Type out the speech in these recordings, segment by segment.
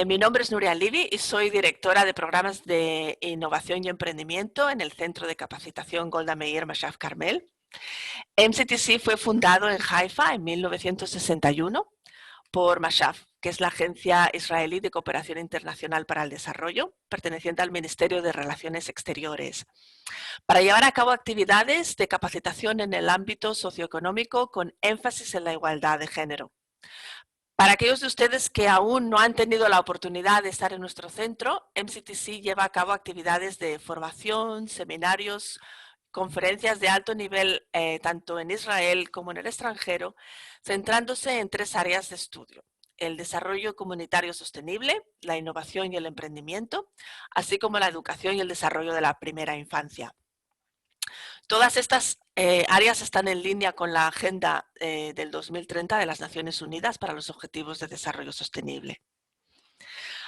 Mi nombre es Nuria Levy y soy directora de programas de innovación y emprendimiento en el Centro de Capacitación Golda Meir Mashaf Carmel. MCTC fue fundado en Haifa en 1961 por Mashaf, que es la Agencia Israelí de Cooperación Internacional para el Desarrollo, perteneciente al Ministerio de Relaciones Exteriores, para llevar a cabo actividades de capacitación en el ámbito socioeconómico con énfasis en la igualdad de género. Para aquellos de ustedes que aún no han tenido la oportunidad de estar en nuestro centro, MCTC lleva a cabo actividades de formación, seminarios, conferencias de alto nivel, tanto en Israel como en el extranjero, centrándose en 3 áreas de estudio: el desarrollo comunitario sostenible, la innovación y el emprendimiento, así como la educación y el desarrollo de la primera infancia. Todas estas áreas están en línea con la Agenda del 2030 de las Naciones Unidas para los Objetivos de Desarrollo Sostenible.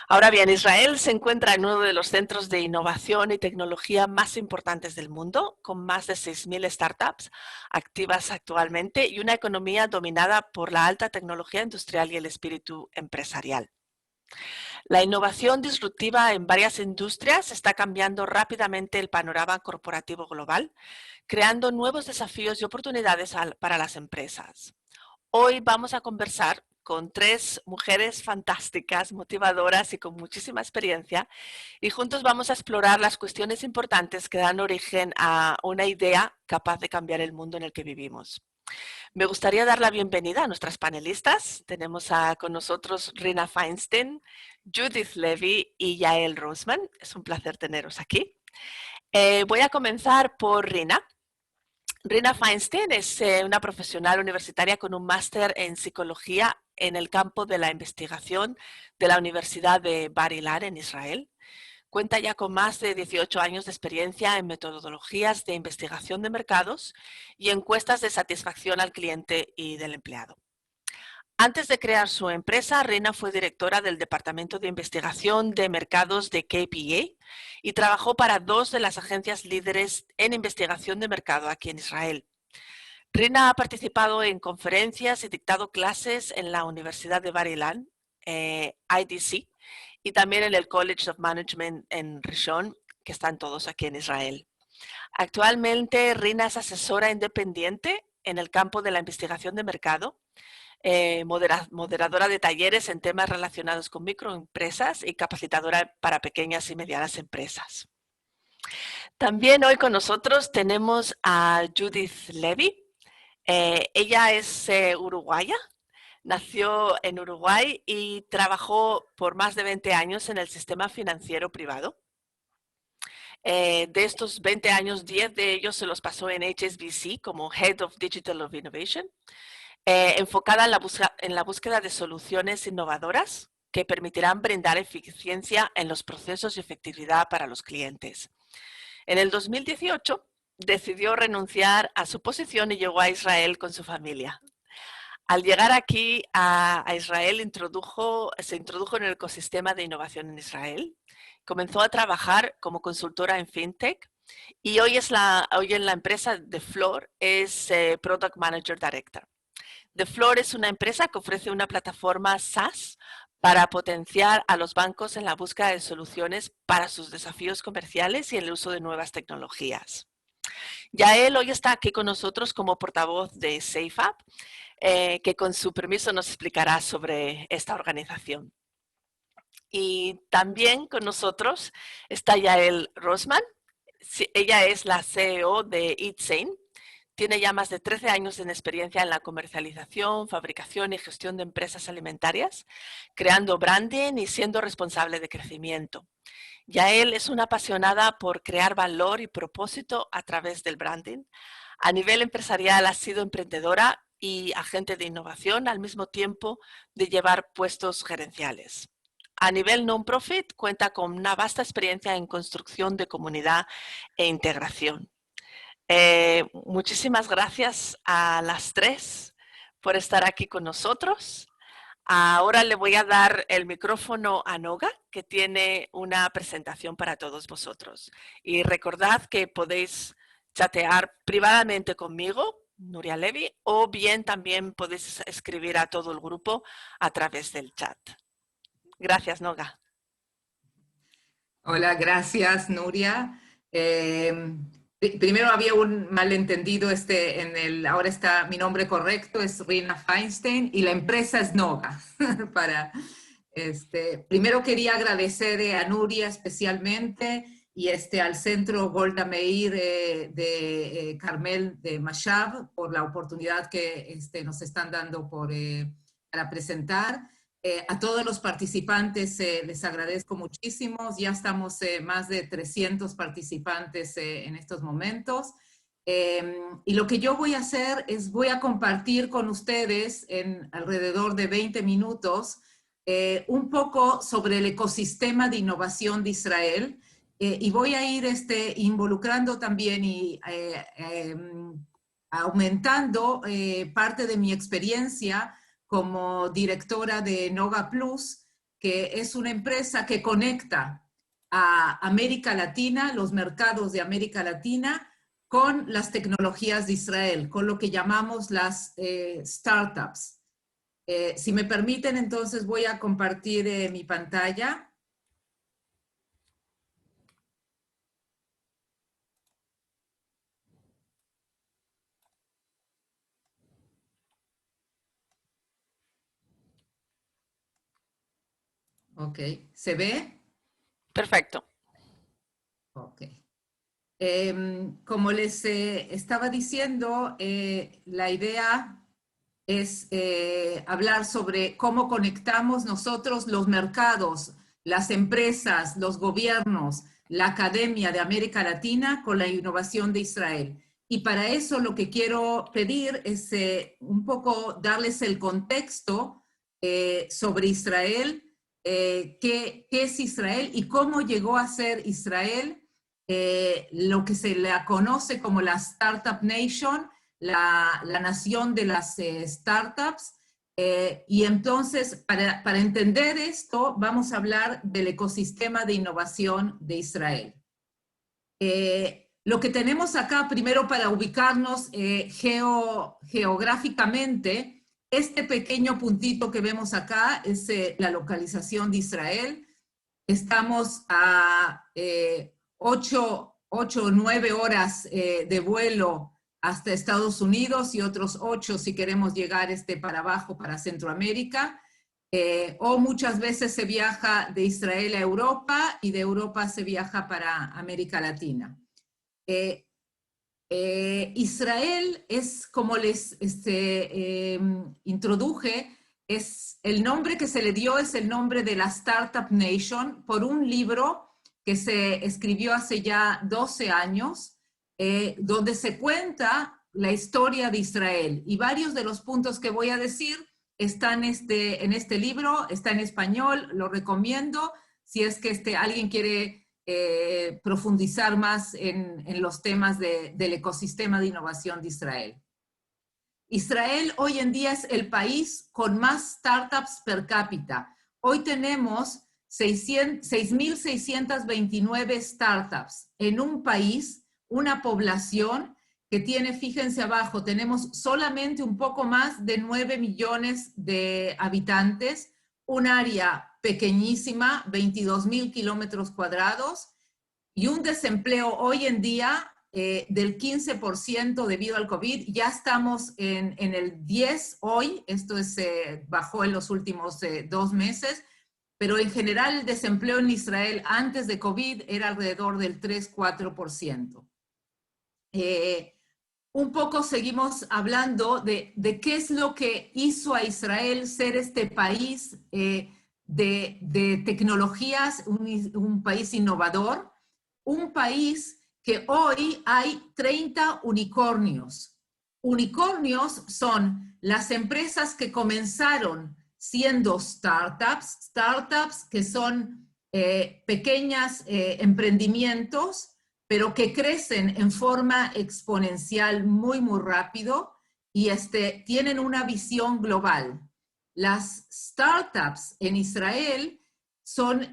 Ahora bien, Israel se encuentra en uno de los centros de innovación y tecnología más importantes del mundo, con más de 6.000 startups activas actualmente y una economía dominada por la alta tecnología industrial y el espíritu empresarial. La innovación disruptiva en varias industrias está cambiando rápidamente el panorama corporativo global, creando nuevos desafíos y oportunidades para las empresas. Hoy vamos a conversar con 3 mujeres fantásticas, motivadoras y con muchísima experiencia, y juntos vamos a explorar las cuestiones importantes que dan origen a una idea capaz de cambiar el mundo en el que vivimos. Me gustaría dar la bienvenida a nuestras panelistas. Tenemos con nosotros Rina Feinstein, Judith Levy y Yael Rosman. Es un placer teneros aquí. Voy a comenzar por Rina. Rina Feinstein es una profesional universitaria con un máster en psicología en el campo de la investigación de la Universidad de Bar Ilan en Israel. Cuenta ya con más de 18 años de experiencia en metodologías de investigación de mercados y encuestas de satisfacción al cliente y del empleado. Antes de crear su empresa, Rina fue directora del Departamento de Investigación de Mercados de KPA y trabajó para 2 de las agencias líderes en investigación de mercado aquí en Israel. Rina ha participado en conferencias y dictado clases en la Universidad de Bar Ilan, IDC, y también en el College of Management en Rishon, que están todos aquí en Israel. Actualmente, Rina es asesora independiente en el campo de la investigación de mercado, moderadora de talleres en temas relacionados con microempresas y capacitadora para pequeñas y medianas empresas. También hoy con nosotros tenemos a Judith Levy. Ella es uruguaya, nació en Uruguay y trabajó por más de 20 años en el sistema financiero privado. De estos 20 años, 10 de ellos se los pasó en HSBC como Head of Digital of Innovation, enfocada en la búsqueda de soluciones innovadoras que permitirán brindar eficiencia en los procesos y efectividad para los clientes. En el 2018 decidió renunciar a su posición y llegó a Israel con su familia. Al llegar aquí a Israel, se introdujo en el ecosistema de innovación en Israel, comenzó a trabajar como consultora en FinTech y hoy en la empresa The Floor es Product Manager Director. The Floor es una empresa que ofrece una plataforma SaaS para potenciar a los bancos en la búsqueda de soluciones para sus desafíos comerciales y el uso de nuevas tecnologías. Yael hoy está aquí con nosotros como portavoz de SafeApp, que con su permiso nos explicará sobre esta organización. Y también con nosotros está Yael Rosman. Ella es la CEO de EatSane. Tiene ya más de 13 años de experiencia en la comercialización, fabricación y gestión de empresas alimentarias, creando branding y siendo responsable de crecimiento. Yael es una apasionada por crear valor y propósito a través del branding. A nivel empresarial ha sido emprendedora y agente de innovación al mismo tiempo de llevar puestos gerenciales. A nivel non-profit cuenta con una vasta experiencia en construcción de comunidad e integración. Muchísimas gracias a las 3 por estar aquí con nosotros. Ahora le voy a dar el micrófono a Noga, que tiene una presentación para todos vosotros. Y recordad que podéis chatear privadamente conmigo, Nuria Levy, o bien también podéis escribir a todo el grupo a través del chat. Gracias, Noga. Hola, gracias, Nuria. Primero había un malentendido, ahora está mi nombre correcto, es Rina Feinstein y la empresa es Noga. Primero quería agradecer a Nuria especialmente y al Centro Golda Meir de Carmel de Mashab por la oportunidad que nos están dando para presentar. A todos los participantes les agradezco muchísimo. Ya estamos más de 300 participantes en estos momentos. Y lo que yo voy a hacer es voy a compartir con ustedes en alrededor de 20 minutos un poco sobre el ecosistema de innovación de Israel y voy a ir involucrando también y aumentando parte de mi experiencia como directora de Noga Plus, que es una empresa que conecta a América Latina, los mercados de América Latina, con las tecnologías de Israel, con lo que llamamos las startups. Si me permiten, entonces voy a compartir mi pantalla. Ok, ¿se ve? Perfecto. Ok. Como les estaba diciendo, la idea es hablar sobre cómo conectamos nosotros los mercados, las empresas, los gobiernos, la academia de América Latina con la innovación de Israel. Y para eso lo que quiero pedir es un poco darles el contexto sobre Israel, qué es Israel y cómo llegó a ser Israel lo que se le conoce como la Startup Nation, la nación de las startups. Y entonces, para entender esto, vamos a hablar del ecosistema de innovación de Israel. Lo que tenemos acá, primero para ubicarnos geográficamente, este pequeño puntito que vemos acá es la localización de Israel. Estamos a 8 o 9 horas de vuelo hasta Estados Unidos y otros 8 si queremos llegar para abajo, para Centroamérica. O muchas veces se viaja de Israel a Europa y de Europa se viaja para América Latina. Israel es, como les introduje, es el nombre que se le dio es el nombre de la Startup Nation por un libro que se escribió hace ya 12 años, donde se cuenta la historia de Israel. Y varios de los puntos que voy a decir están en este libro, está en español, lo recomiendo. Si es que alguien quiere profundizar más en los temas del ecosistema de innovación de Israel. Israel hoy en día es el país con más startups per cápita. Hoy tenemos 6.629 startups en un país, una población que tiene, fíjense abajo, tenemos solamente un poco más de 9 millones de habitantes, un área pequeñísima, 22,000 kilómetros cuadrados, y un desempleo hoy en día del 15% debido al COVID. Ya estamos en el 10 hoy, esto bajó en los últimos 2 meses, pero en general el desempleo en Israel antes de COVID era alrededor del 3-4%. Un poco seguimos hablando de qué es lo que hizo a Israel ser este país de tecnologías, un país innovador, un país que hoy hay 30 unicornios. Unicornios son las empresas que comenzaron siendo startups que son pequeños emprendimientos, pero que crecen en forma exponencial muy, muy rápido y tienen una visión global. Las startups en Israel son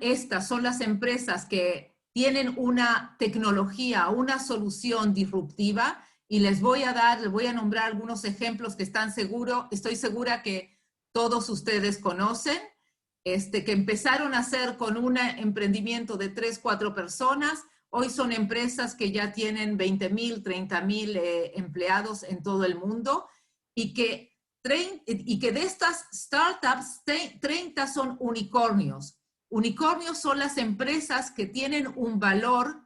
las empresas que tienen una tecnología, una solución disruptiva y les voy a nombrar algunos ejemplos que estoy segura que todos ustedes conocen. que empezaron a hacer con un emprendimiento de 3, 4 personas, hoy son empresas que ya tienen 20,000, 30,000 empleados en todo el mundo y que de estas startups, 30 son unicornios. Unicornios son las empresas que tienen un valor de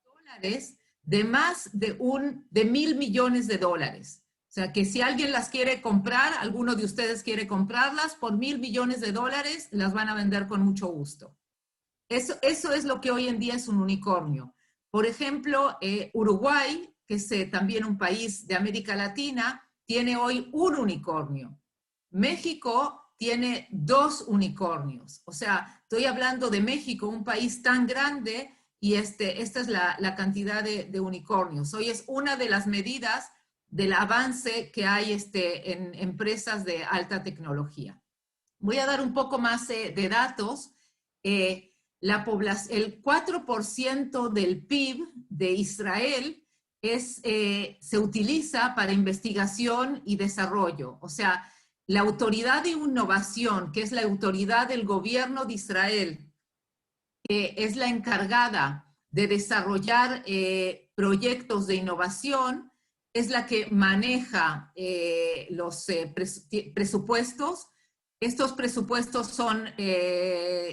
dólares de más de 1.000 millones de dólares. O sea, que si alguien las quiere comprar, alguno de ustedes quiere comprarlas, por 1.000 millones de dólares, las van a vender con mucho gusto. Eso es lo que hoy en día es un unicornio. Por ejemplo, Uruguay, que es también un país de América Latina, tiene hoy un unicornio. México tiene 2 unicornios. O sea, estoy hablando de México, un país tan grande, y esta es la cantidad de unicornios. Hoy es una de las medidas del avance que hay en empresas de alta tecnología. Voy a dar un poco más de datos. El 4% del PIB de Israel se utiliza para investigación y desarrollo. O sea, la autoridad de innovación, que es la autoridad del gobierno de Israel, que es la encargada de desarrollar proyectos de innovación, es la que maneja los presupuestos. Estos presupuestos son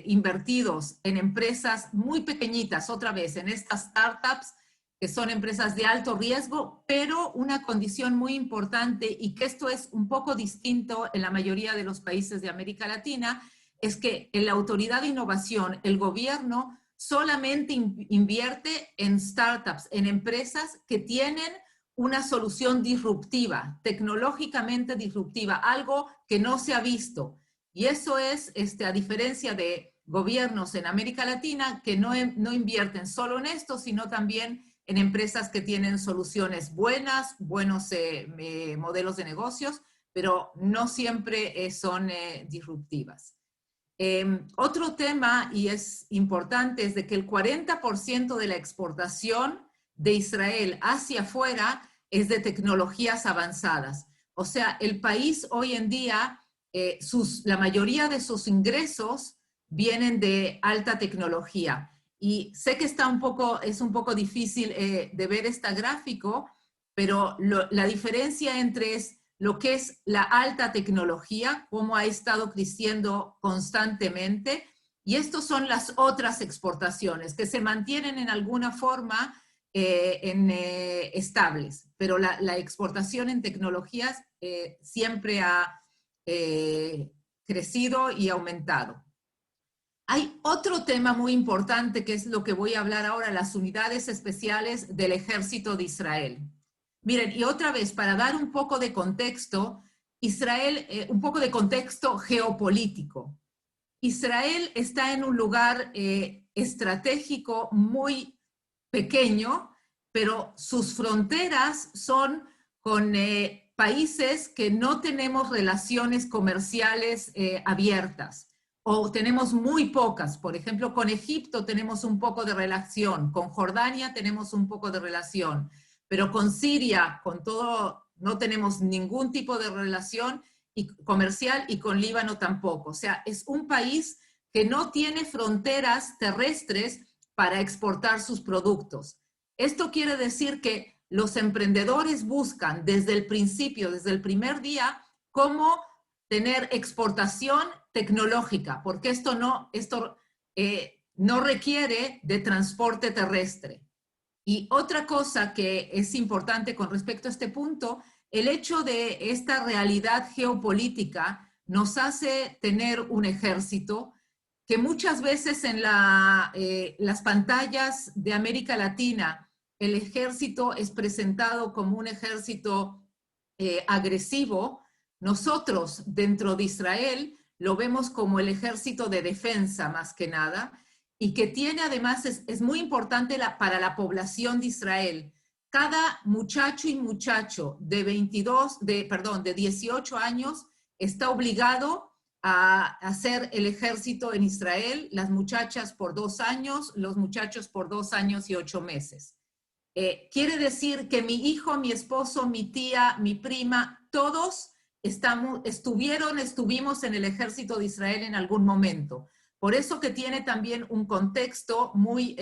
invertidos en empresas muy pequeñitas, otra vez, en estas startups, que son empresas de alto riesgo, pero una condición muy importante, y que esto es un poco distinto en la mayoría de los países de América Latina, es que en la autoridad de innovación, el gobierno solamente invierte en startups, en empresas que tienen una solución disruptiva, tecnológicamente disruptiva, algo que no se ha visto. Y eso es, a diferencia de gobiernos en América Latina que no invierten solo en esto, sino también en empresas que tienen soluciones buenas, buenos modelos de negocios, pero no siempre son disruptivas. Otro tema, y es importante, es de que el 40% de la exportación de Israel hacia afuera es de tecnologías avanzadas. O sea, el país hoy en día, la mayoría de sus ingresos vienen de alta tecnología. Y sé que es un poco difícil de ver este gráfico, pero la diferencia entre lo que es la alta tecnología, cómo ha estado creciendo constantemente, y estos son las otras exportaciones que se mantienen en alguna forma estables, pero la exportación en tecnologías siempre ha crecido y aumentado. Hay otro tema muy importante que es lo que voy a hablar ahora, las unidades especiales del Ejército de Israel. Miren, y otra vez, para dar un poco de contexto, un poco de contexto geopolítico. Israel está en un lugar estratégico muy pequeño, pero sus fronteras son con países que no tenemos relaciones comerciales abiertas, o tenemos muy pocas. Por ejemplo, con Egipto tenemos un poco de relación, con Jordania tenemos un poco de relación, pero con Siria, con todo, no tenemos ningún tipo de relación comercial, y con Líbano tampoco. O sea, es un país que no tiene fronteras terrestres para exportar sus productos. Esto quiere decir que los emprendedores buscan desde el principio, desde el primer día, cómo tener exportación tecnológica, porque esto no requiere de transporte terrestre. Y otra cosa que es importante con respecto a este punto, el hecho de esta realidad geopolítica nos hace tener un ejército que muchas veces en las pantallas de América Latina, el ejército es presentado como un ejército agresivo. Nosotros dentro de Israel lo vemos como el ejército de defensa más que nada, y que tiene además, es muy importante para la población de Israel. Cada muchacho y muchacho de 18 años está obligado a hacer el ejército en Israel, las muchachas por 2 años, los muchachos por 2 años y 8 meses. Quiere decir que mi hijo, mi esposo, mi tía, mi prima, todos estuvimos en el ejército de Israel en algún momento. Por eso que tiene también un contexto muy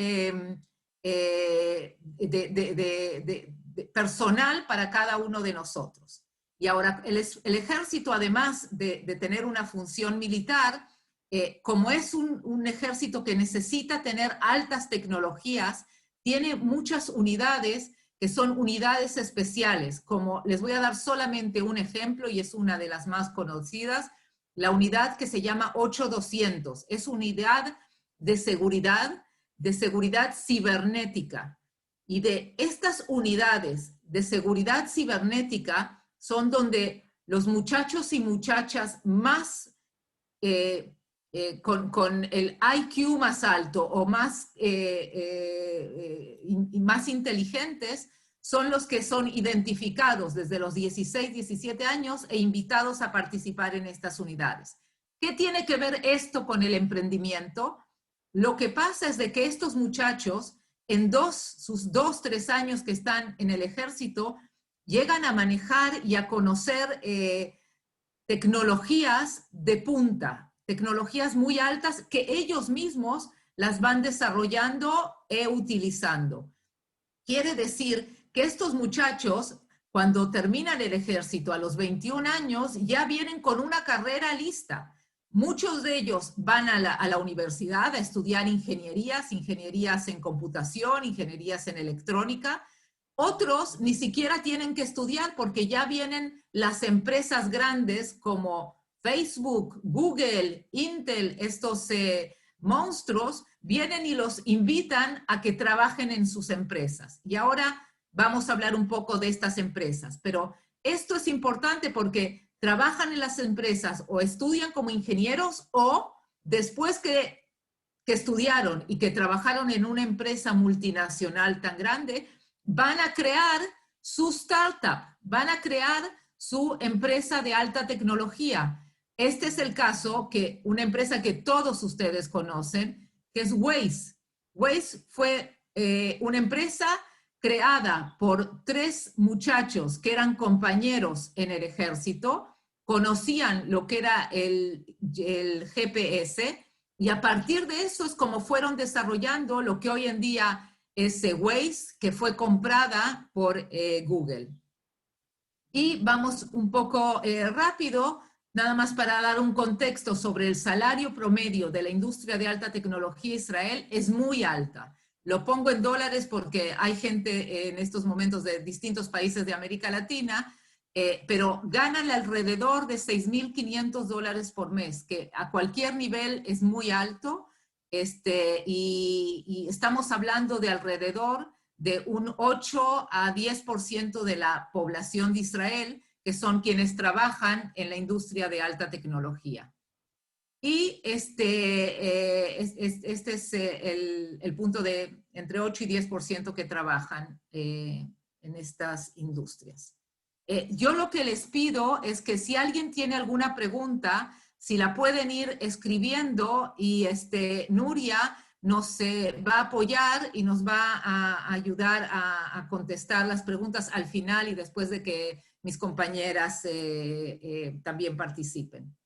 personal para cada uno de nosotros. Y ahora, el ejército, además de tener una función militar, como es un ejército que necesita tener altas tecnologías, tiene muchas unidades que son unidades especiales, como les voy a dar solamente un ejemplo y es una de las más conocidas, la unidad que se llama 8200, es unidad de seguridad cibernética. Y de estas unidades de seguridad cibernética son donde los muchachos y muchachas más con el IQ más alto o más inteligentes son los que son identificados desde los 16, 17 años e invitados a participar en estas unidades. ¿Qué tiene que ver esto con el emprendimiento? Lo que pasa es de que estos muchachos, en sus 2, 3 años que están en el ejército, llegan a manejar y a conocer tecnologías de punta, tecnologías muy altas que ellos mismos las van desarrollando e utilizando. Quiere decir que estos muchachos, cuando terminan el ejército a los 21 años, ya vienen con una carrera lista. Muchos de ellos van a la universidad a estudiar ingenierías en computación, ingenierías en electrónica. Otros ni siquiera tienen que estudiar porque ya vienen las empresas grandes como Facebook, Google, Intel, estos monstruos, vienen y los invitan a que trabajen en sus empresas. Y ahora vamos a hablar un poco de estas empresas, pero esto es importante porque trabajan en las empresas o estudian como ingenieros o después que estudiaron y que trabajaron en una empresa multinacional tan grande, van a crear su startup, van a crear su empresa de alta tecnología. Este es el caso que una empresa que todos ustedes conocen, que es Waze. Waze fue una empresa creada por 3 muchachos que eran compañeros en el ejército, conocían lo que era el GPS y a partir de eso es como fueron desarrollando lo que hoy en día es Waze, que fue comprada por Google. Y vamos un poco rápido, nada más para dar un contexto sobre el salario promedio de la industria de alta tecnología en Israel, es muy alta. Lo pongo en dólares porque hay gente en estos momentos de distintos países de América Latina, pero ganan alrededor de $6,500 por mes, que a cualquier nivel es muy alto, y estamos hablando de alrededor de un 8 a 10% de la población de Israel, que son quienes trabajan en la industria de alta tecnología. Y este es el punto de entre 8 y 10% que trabajan en estas industrias. Yo lo que les pido es que si alguien tiene alguna pregunta, si la pueden ir escribiendo y Nuria nos va a apoyar y nos va a ayudar a contestar las preguntas al final y después de que mis compañeras también participen.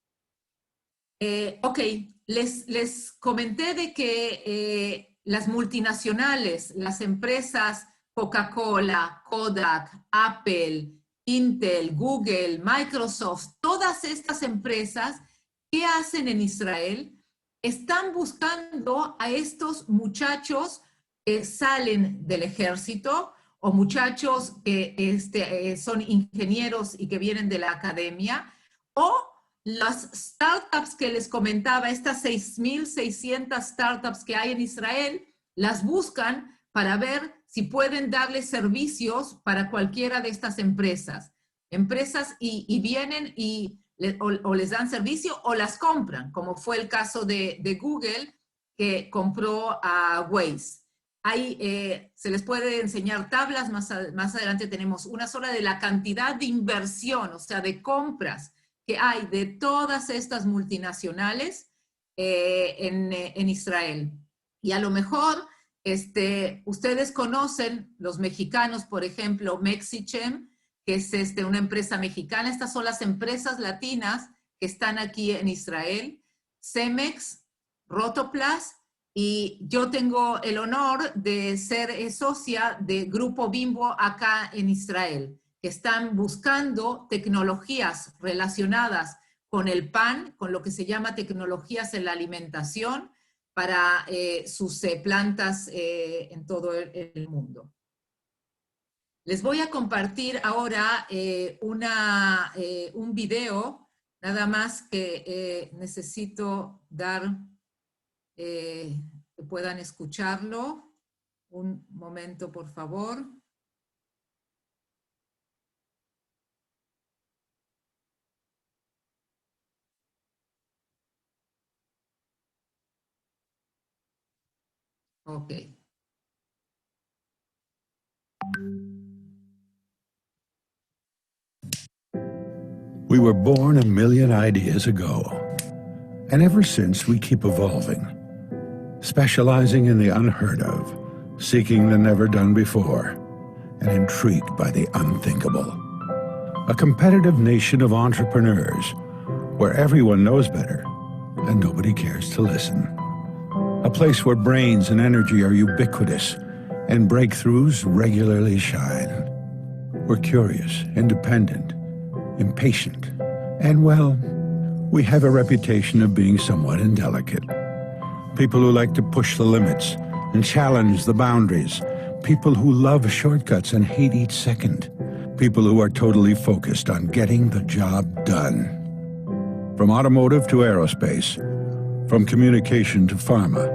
Ok, les comenté de que las multinacionales, las empresas Coca-Cola, Kodak, Apple, Intel, Google, Microsoft, todas estas empresas, ¿qué hacen en Israel? Están buscando a estos muchachos que salen del ejército o muchachos que son ingenieros y que vienen de la academia, o las startups que les comentaba, estas 6,600 startups que hay en Israel, las buscan para ver si pueden darles servicios para cualquiera de estas empresas. Y vienen y o les dan servicio o las compran, como fue el caso de Google, que compró a Waze. Ahí se les puede enseñar tablas, más adelante tenemos una sola de la cantidad de inversión, o sea, de compras que hay de todas estas multinacionales en Israel. Y a lo mejor ustedes conocen, los mexicanos, por ejemplo, Mexichem, que es una empresa mexicana. Estas son las empresas latinas que están aquí en Israel. Cemex, Rotoplas, y yo tengo el honor de ser socia de Grupo Bimbo acá en Israel, que están buscando tecnologías relacionadas con el pan, con lo que se llama tecnologías en la alimentación, para sus plantas en todo el mundo. Les voy a compartir ahora un video, nada más que necesito dar, que puedan escucharlo. Un momento, por favor. Ok. We were born a million ideas ago, and ever since we keep evolving, specializing in the unheard of, seeking the never done before, and intrigued by the unthinkable. A competitive nation of entrepreneurs, where everyone knows better and nobody cares to listen. A place where brains and energy are ubiquitous and breakthroughs regularly shine. We're curious, independent, impatient, and, well, we have a reputation of being somewhat indelicate. People who like to push the limits and challenge the boundaries. People who love shortcuts and hate each second. People who are totally focused on getting the job done. From automotive to aerospace, from communication to pharma,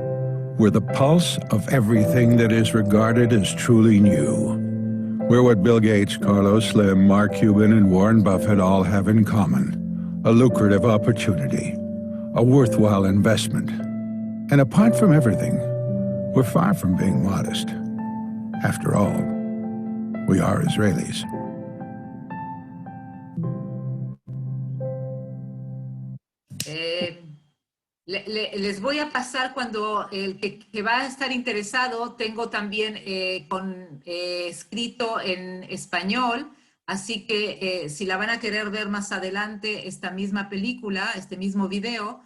we're the pulse of everything that is regarded as truly new. We're what Bill Gates, Carlos Slim, Mark Cuban, and Warren Buffett all have in common. A lucrative opportunity, a worthwhile investment. And apart from everything, we're far from being modest. After all, we are Israelis. Les voy a pasar cuando el que va a estar interesado, tengo también escrito en español, así que si la van a querer ver más adelante, esta misma película, este mismo video,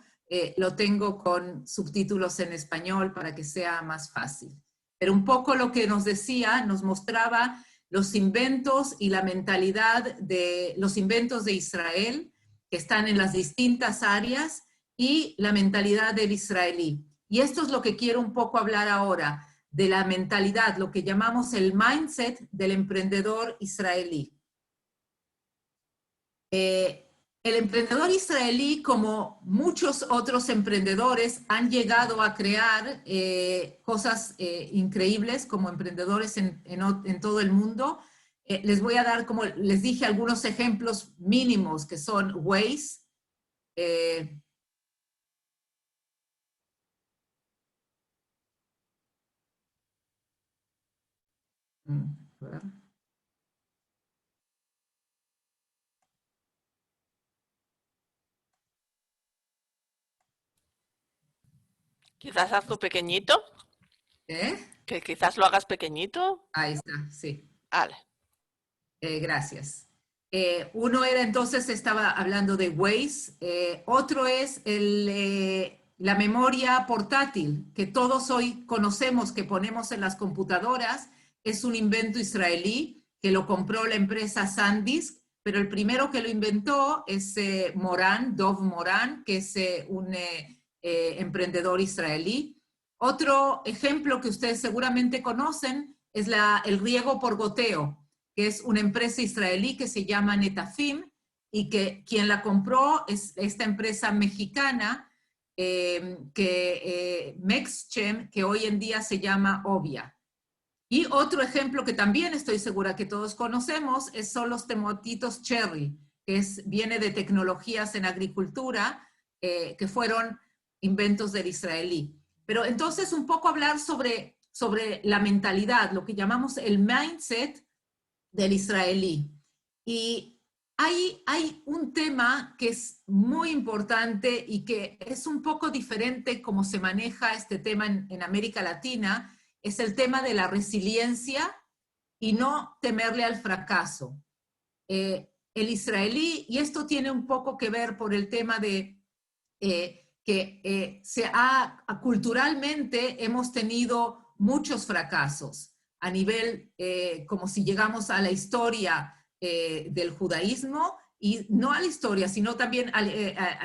lo tengo con subtítulos en español para que sea más fácil. Pero un poco lo que nos decía, nos mostraba los inventos y la mentalidad de los inventos de Israel, que están en las distintas áreas, y la mentalidad del israelí. Y esto es lo que quiero un poco hablar ahora, de la mentalidad, lo que llamamos el mindset del emprendedor israelí. El emprendedor israelí, como muchos otros emprendedores, han llegado a crear cosas increíbles como emprendedores en todo el mundo. Les voy a dar, como les dije, algunos ejemplos mínimos que son Waze, Quizás hazlo pequeñito. Que quizás lo hagas pequeñito. Ahí está, sí. Vale. Gracias. Uno era entonces, estaba hablando de Waze. Otro es la memoria portátil, que todos hoy conocemos, que ponemos en las computadoras. Es un invento israelí que lo compró la empresa SanDisk, pero el primero que lo inventó es Moran, Dov Moran, que es un emprendedor israelí. Otro ejemplo que ustedes seguramente conocen es el riego por goteo, que es una empresa israelí que se llama Netafim, y que quien la compró es esta empresa mexicana, Mexchem, que hoy en día se llama Ovia. Y otro ejemplo que también estoy segura que todos conocemos son los tomatitos cherry, que viene de tecnologías en agricultura, que fueron inventos del israelí. Pero entonces un poco hablar sobre la mentalidad, lo que llamamos el mindset del israelí. Y hay un tema que es muy importante y que es un poco diferente como se maneja este tema en América Latina, es el tema de la resiliencia y no temerle al fracaso. el israelí, y esto tiene un poco que ver por el tema de que culturalmente hemos tenido muchos fracasos a nivel, como si llegamos a la historia del judaísmo, y no a la historia, sino también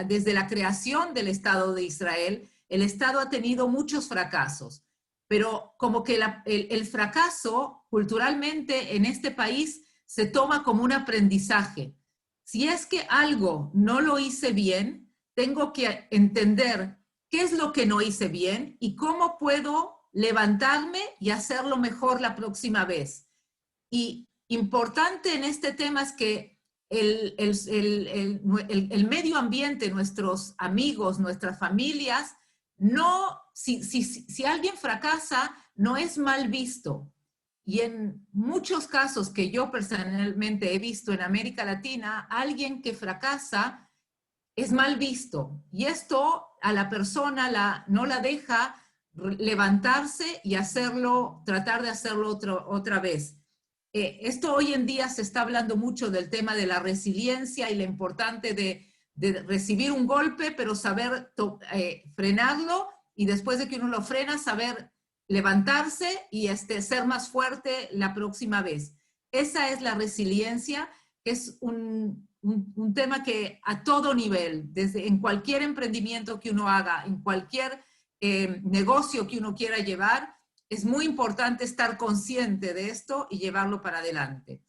desde la creación del Estado de Israel, el Estado ha tenido muchos fracasos, pero como que el fracaso culturalmente en este país se toma como un aprendizaje. Si es que algo no lo hice bien, tengo que entender qué es lo que no hice bien y cómo puedo levantarme y hacerlo mejor la próxima vez. Y importante en este tema es que el medio ambiente, nuestros amigos, nuestras familias, no, si alguien fracasa, no es mal visto. Y en muchos casos que yo personalmente he visto en América Latina, alguien que fracasa es mal visto. Y esto a la persona no la deja levantarse y hacerlo, tratar de hacerlo otra vez. Esto hoy en día se está hablando mucho del tema de la resiliencia y lo importante de recibir un golpe, pero saber frenarlo, y después de que uno lo frena, saber levantarse y ser más fuerte la próxima vez. Esa es la resiliencia, que es un tema que a todo nivel, en cualquier emprendimiento que uno haga, en cualquier negocio que uno quiera llevar, es muy importante estar consciente de esto y llevarlo para adelante.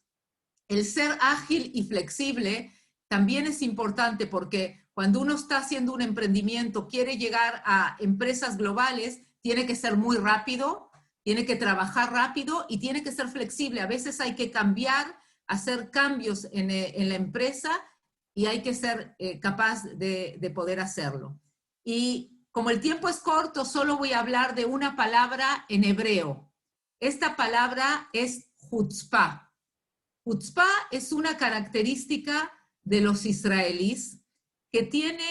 El ser ágil y flexible también es importante, porque cuando uno está haciendo un emprendimiento, quiere llegar a empresas globales, tiene que ser muy rápido, tiene que trabajar rápido y tiene que ser flexible. A veces hay que cambiar, hacer cambios en la empresa, y hay que ser capaz de poder hacerlo. Y como el tiempo es corto, solo voy a hablar de una palabra en hebreo. Esta palabra es chutzpah. Chutzpah es una característica de los israelíes que tiene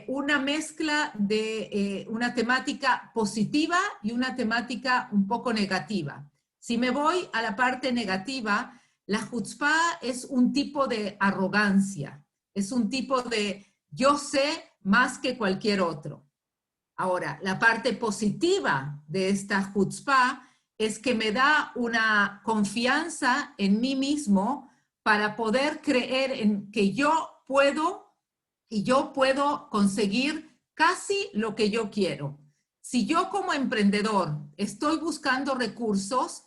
una mezcla de una temática positiva y una temática un poco negativa. Si me voy a la parte negativa, la chutzpah es un tipo de arrogancia, es un tipo de yo sé más que cualquier otro. Ahora, la parte positiva de esta chutzpah es que me da una confianza en mí mismo para poder creer en que yo puedo, y yo puedo conseguir casi lo que yo quiero. Si yo como emprendedor estoy buscando recursos,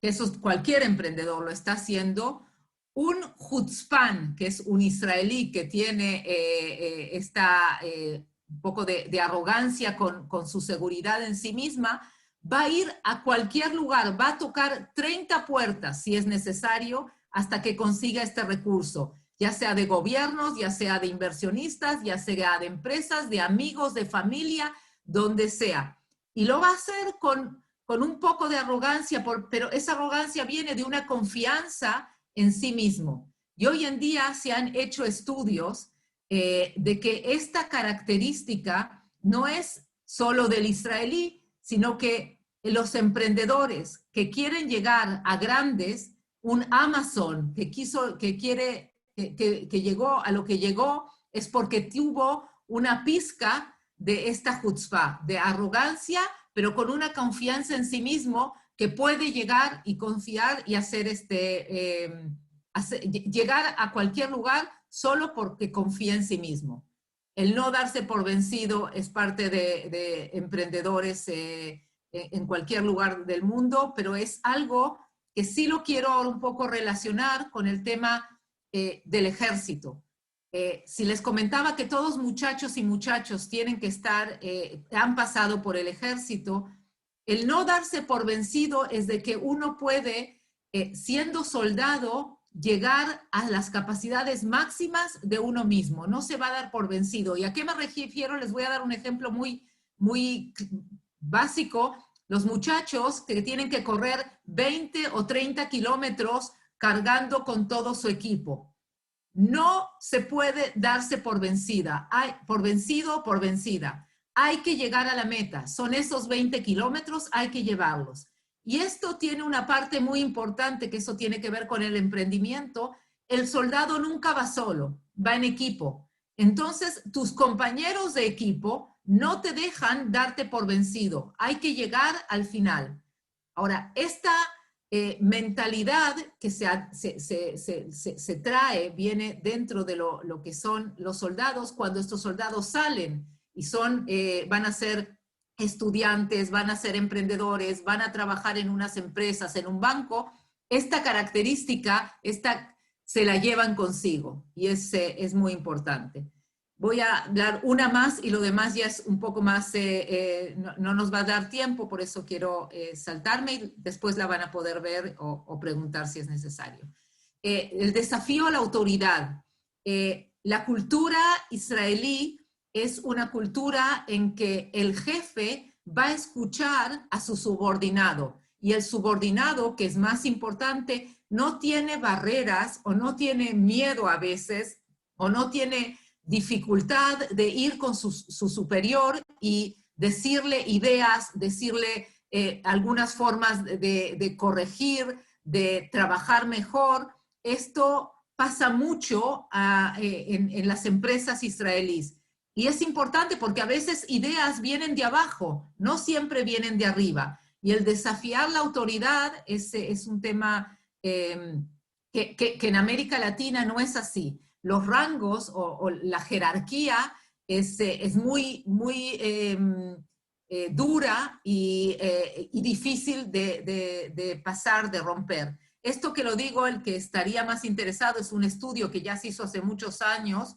eso cualquier emprendedor lo está haciendo, un chutzpan, que es un israelí que tiene un poco de arrogancia con su seguridad en sí misma, va a ir a cualquier lugar, va a tocar 30 puertas si es necesario hasta que consiga este recurso, ya sea de gobiernos, ya sea de inversionistas, ya sea de empresas, de amigos, de familia, donde sea. Y lo va a hacer con un poco de arrogancia, pero esa arrogancia viene de una confianza en sí mismo. Y hoy en día se han hecho estudios de que esta característica no es solo del israelí, sino que los emprendedores que quieren llegar a grandes, un Amazon que llegó a lo que llegó, es porque tuvo una pizca de esta chutzpah, de arrogancia, pero con una confianza en sí mismo que puede llegar y confiar y llegar a cualquier lugar solo porque confía en sí mismo. El no darse por vencido es parte de emprendedores en cualquier lugar del mundo, pero es algo que sí lo quiero un poco relacionar con el tema del ejército. Si les comentaba que todos muchachos y muchachos tienen que han pasado por el ejército, el no darse por vencido es de que uno puede, siendo soldado, llegar a las capacidades máximas de uno mismo. No se va a dar por vencido. ¿Y a qué me refiero? Les voy a dar un ejemplo muy, muy básico. Los muchachos que tienen que correr 20 o 30 kilómetros cargando con todo su equipo. No se puede darse por vencida, por vencido o por vencida. Hay que llegar a la meta. Son esos 20 kilómetros, hay que llevarlos. Y esto tiene una parte muy importante, que eso tiene que ver con el emprendimiento, el soldado nunca va solo, va en equipo. Entonces, tus compañeros de equipo no te dejan darte por vencido. Hay que llegar al final. Ahora, esta mentalidad que se trae, viene dentro de lo que son los soldados, cuando estos soldados salen y van a ser estudiantes, van a ser emprendedores, van a trabajar en unas empresas, en un banco, esta característica, se la llevan consigo y es muy importante. Voy a dar una más y lo demás ya es un poco más, no nos va a dar tiempo, por eso quiero saltarme y después la van a poder ver o preguntar si es necesario. El desafío a la autoridad. La cultura israelí es una cultura en que el jefe va a escuchar a su subordinado y el subordinado, que es más importante, no tiene barreras o no tiene miedo a veces o no tiene dificultad de ir con su superior y decirle ideas, decirle algunas formas de corregir, de trabajar mejor. Esto pasa mucho en las empresas israelíes. Y es importante porque a veces ideas vienen de abajo, no siempre vienen de arriba. Y el desafiar la autoridad es un tema que en América Latina no es así. Los rangos o la jerarquía es muy dura y difícil de pasar, de romper. Esto que lo digo, el que estaría más interesado es un estudio que ya se hizo hace muchos años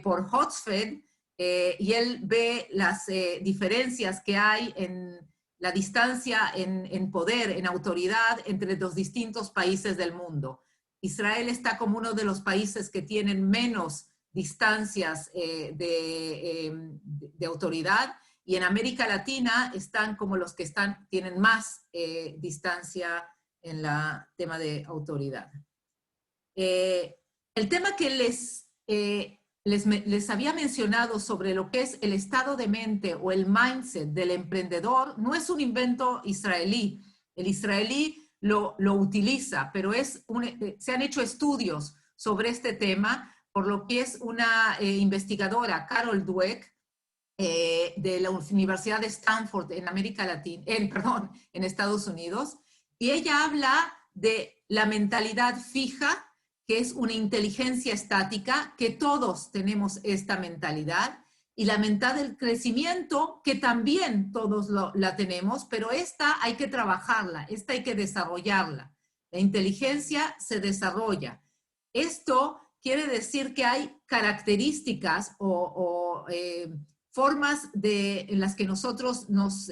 por Hotzfeld, y él ve las diferencias que hay en la distancia en poder, en autoridad entre los distintos países del mundo. Israel está como uno de los países que tienen menos distancias de autoridad, y en América Latina están como los que tienen más distancia en el tema de autoridad. El tema que les había mencionado sobre lo que es el estado de mente o el mindset del emprendedor no es un invento israelí. El israelí lo utiliza, pero se han hecho estudios sobre este tema, por lo que es una investigadora, Carol Dweck, de la Universidad de Stanford en América Latina, en Estados Unidos, y ella habla de la mentalidad fija, que es una inteligencia estática, que todos tenemos esta mentalidad, y la mentalidad del crecimiento, que también todos la tenemos, pero esta hay que trabajarla, esta hay que desarrollarla. La inteligencia se desarrolla. Esto quiere decir que hay características o formas en las que nosotros nos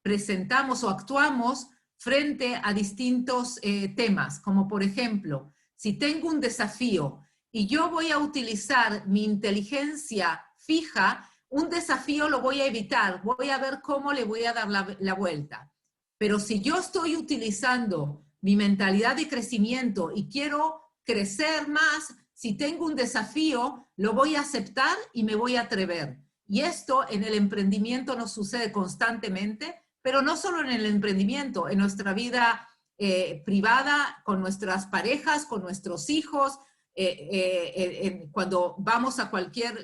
presentamos o actuamos frente a distintos temas, como por ejemplo, si tengo un desafío y yo voy a utilizar mi inteligencia fija, un desafío lo voy a evitar, voy a ver cómo le voy a dar la vuelta. Pero si yo estoy utilizando mi mentalidad de crecimiento y quiero crecer más, si tengo un desafío, lo voy a aceptar y me voy a atrever. Y esto en el emprendimiento nos sucede constantemente, pero no solo en el emprendimiento, en nuestra vida privada, con nuestras parejas, con nuestros hijos, cuando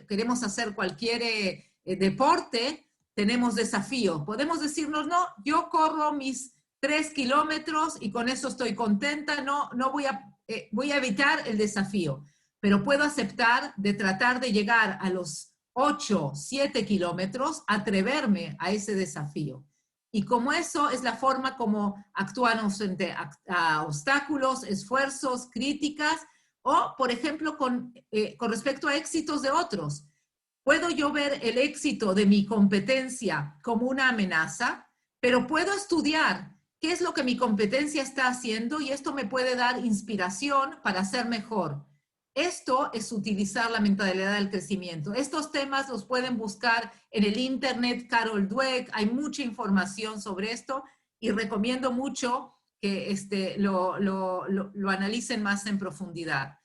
queremos hacer cualquier deporte, tenemos desafío. Podemos decirnos, no, yo corro mis 3 kilómetros y con eso estoy contenta, no voy a evitar el desafío, pero puedo aceptar de tratar de llegar a los 8, 7 kilómetros, atreverme a ese desafío. Y como eso es la forma como actuamos frente a obstáculos, esfuerzos, críticas, o, por ejemplo, con respecto a éxitos de otros. Puedo yo ver el éxito de mi competencia como una amenaza, pero puedo estudiar qué es lo que mi competencia está haciendo y esto me puede dar inspiración para ser mejor. Esto es utilizar la mentalidad del crecimiento. Estos temas los pueden buscar en el internet, Carol Dweck, hay mucha información sobre esto y recomiendo mucho que lo analicen más en profundidad.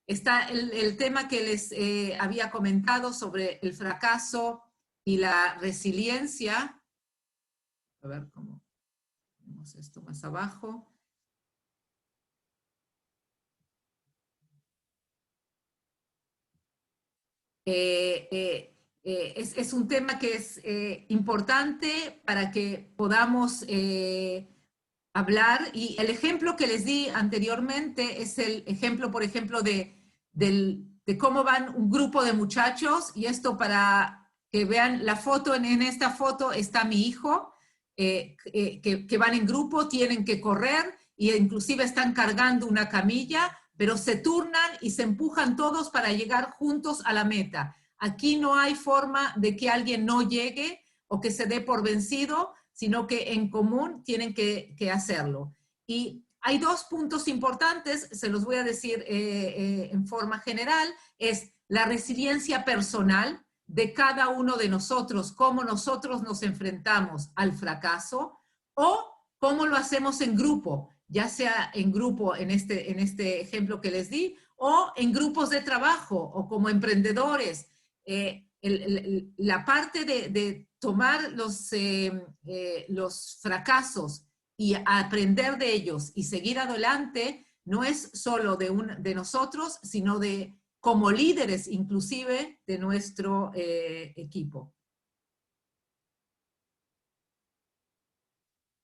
Está el tema que les había comentado sobre el fracaso y la resiliencia. A ver cómo ponemos esto más abajo. Es un tema que es importante para que podamos hablar, y el ejemplo que les di anteriormente es el ejemplo, por ejemplo, de cómo van un grupo de muchachos, y esto para que vean la foto, en esta foto está mi hijo, que van en grupo, tienen que correr, e inclusive están cargando una camilla, pero se turnan y se empujan todos para llegar juntos a la meta. Aquí no hay forma de que alguien no llegue o que se dé por vencido, sino que en común tienen que hacerlo. Y hay dos puntos importantes, se los voy a decir en forma general, es la resiliencia personal de cada uno de nosotros, cómo nosotros nos enfrentamos al fracaso, o cómo lo hacemos en grupo, ya sea en grupo en este ejemplo que les di, o en grupos de trabajo, o como emprendedores. La parte de tomar los fracasos y aprender de ellos y seguir adelante no es solo de nosotros, sino de como líderes inclusive de nuestro equipo.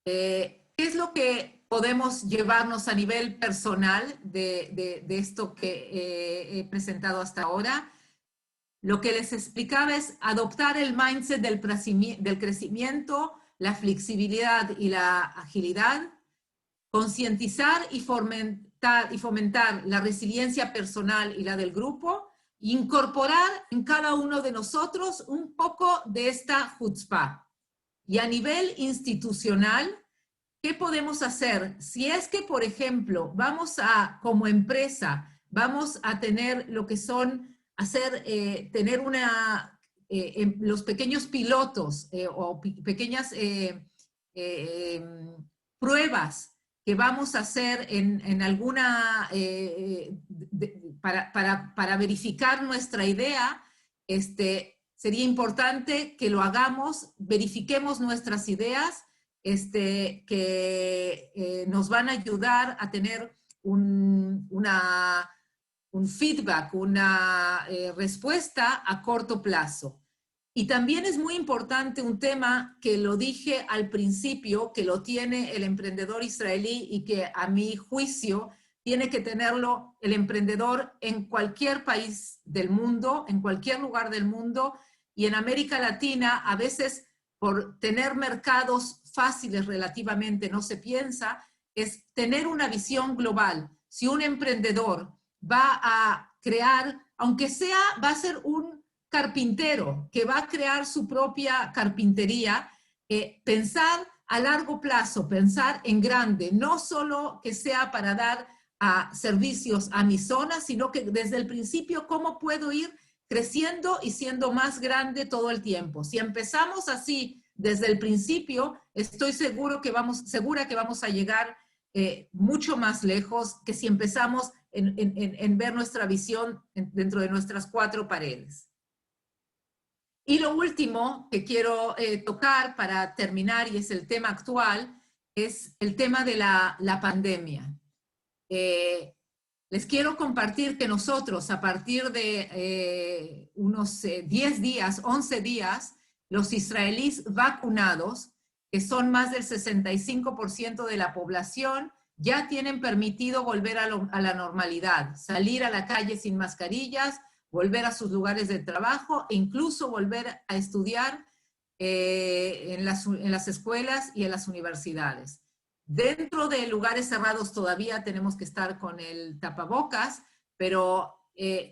¿Qué es lo que podemos llevarnos a nivel personal de esto que he presentado hasta ahora? Lo que les explicaba es adoptar el mindset del crecimiento, la flexibilidad y la agilidad, concientizar y fomentar la resiliencia personal y la del grupo, e incorporar en cada uno de nosotros un poco de esta chutzpah. Y a nivel institucional, ¿qué podemos hacer? Si es que, por ejemplo, como empresa, vamos a tener lo que son tener los pequeños pilotos o pequeñas pruebas que vamos a hacer en alguna, para verificar nuestra idea, sería importante que lo hagamos, verifiquemos nuestras ideas, que nos van a ayudar a tener un feedback, una respuesta a corto plazo. Y también es muy importante un tema que lo dije al principio, que lo tiene el emprendedor israelí y que a mi juicio tiene que tenerlo el emprendedor en cualquier país del mundo, en cualquier lugar del mundo, y en América Latina a veces por tener mercados fáciles relativamente no se piensa, es tener una visión global. Si un emprendedor va a crear, aunque sea, va a ser un carpintero que va a crear su propia carpintería, pensar a largo plazo, pensar en grande, no solo que sea para dar servicios a mi zona, sino que desde el principio cómo puedo ir creciendo y siendo más grande todo el tiempo. Si empezamos así desde el principio, estoy segura que vamos a llegar mucho más lejos que si empezamos en ver nuestra visión dentro de nuestras cuatro paredes. Y lo último que quiero tocar para terminar, y es el tema actual, es el tema de la pandemia. Les quiero compartir que nosotros, a partir de unos 10 días, 11 días, los israelíes vacunados, que son más del 65% de la población, ya tienen permitido volver a la normalidad, salir a la calle sin mascarillas, volver a sus lugares de trabajo e incluso volver a estudiar en las escuelas y en las universidades. Dentro de lugares cerrados todavía tenemos que estar con el tapabocas, pero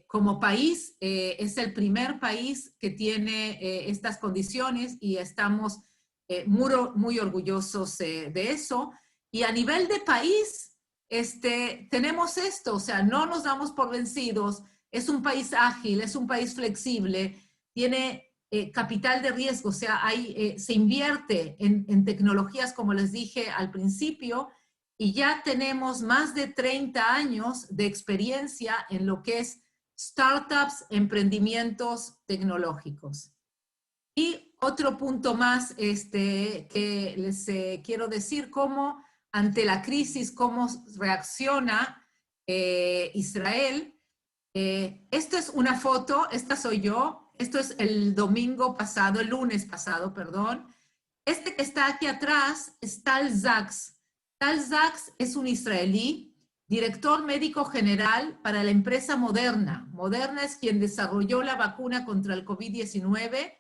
como país es el primer país que tiene estas condiciones y estamos muy orgullosos de eso. Y a nivel de país, tenemos esto, o sea, no nos damos por vencidos, es un país ágil, es un país flexible, tiene capital de riesgo, o sea, se invierte en tecnologías, como les dije al principio, y ya tenemos más de 30 años de experiencia en lo que es startups, emprendimientos tecnológicos. Y otro punto más que les quiero decir, cómo ante la crisis, cómo reacciona Israel. Esto es una foto, esta soy yo, esto es el lunes pasado, perdón. Este que está aquí atrás es Tal Zaks. Tal Zaks es un israelí, director médico general para la empresa Moderna. Moderna es quien desarrolló la vacuna contra el COVID-19.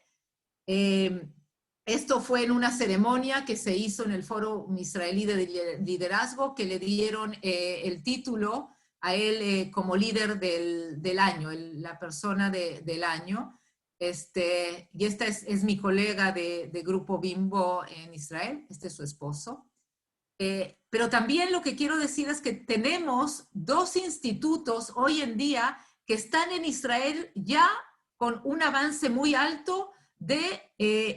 Esto fue en una ceremonia que se hizo en el Foro Israelí de Liderazgo, que le dieron el título a él como líder del año, la persona del año. Y esta es mi colega de Grupo Bimbo en Israel, este es su esposo. Pero también lo que quiero decir es que tenemos 2 institutos hoy en día que están en Israel ya con un avance muy alto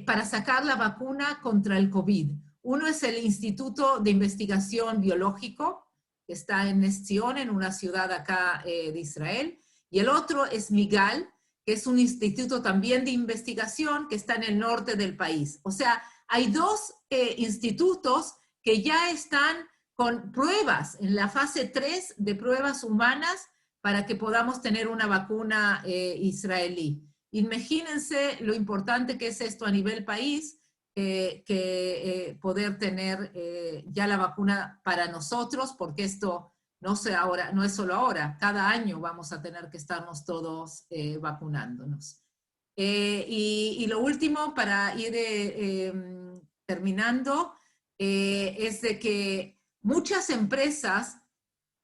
para sacar la vacuna contra el COVID. Uno es el Instituto de Investigación Biológico, que está en Ness Zion, en una ciudad acá de Israel, y el otro es Migal, que es un instituto también de investigación que está en el norte del país. O sea, hay 2 institutos que ya están con pruebas en la fase 3 de pruebas humanas para que podamos tener una vacuna israelí. Imagínense lo importante que es esto a nivel país, poder tener ya la vacuna para nosotros, porque esto no es solo ahora, cada año vamos a tener que estarnos todos vacunándonos. Y lo último, para ir terminando, es de que muchas empresas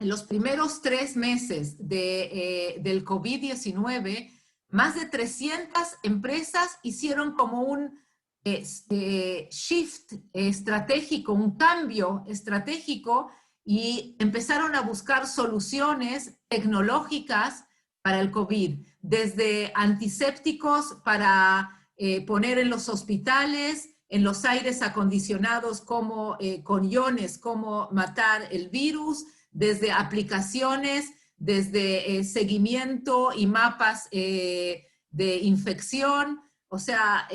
en los primeros 3 meses del COVID-19, más de 300 empresas hicieron como un shift estratégico, un cambio estratégico, y empezaron a buscar soluciones tecnológicas para el COVID, desde antisépticos para poner en los hospitales, en los aires acondicionados como con iones, cómo matar el virus, desde aplicaciones, desde seguimiento y mapas de infección. O sea,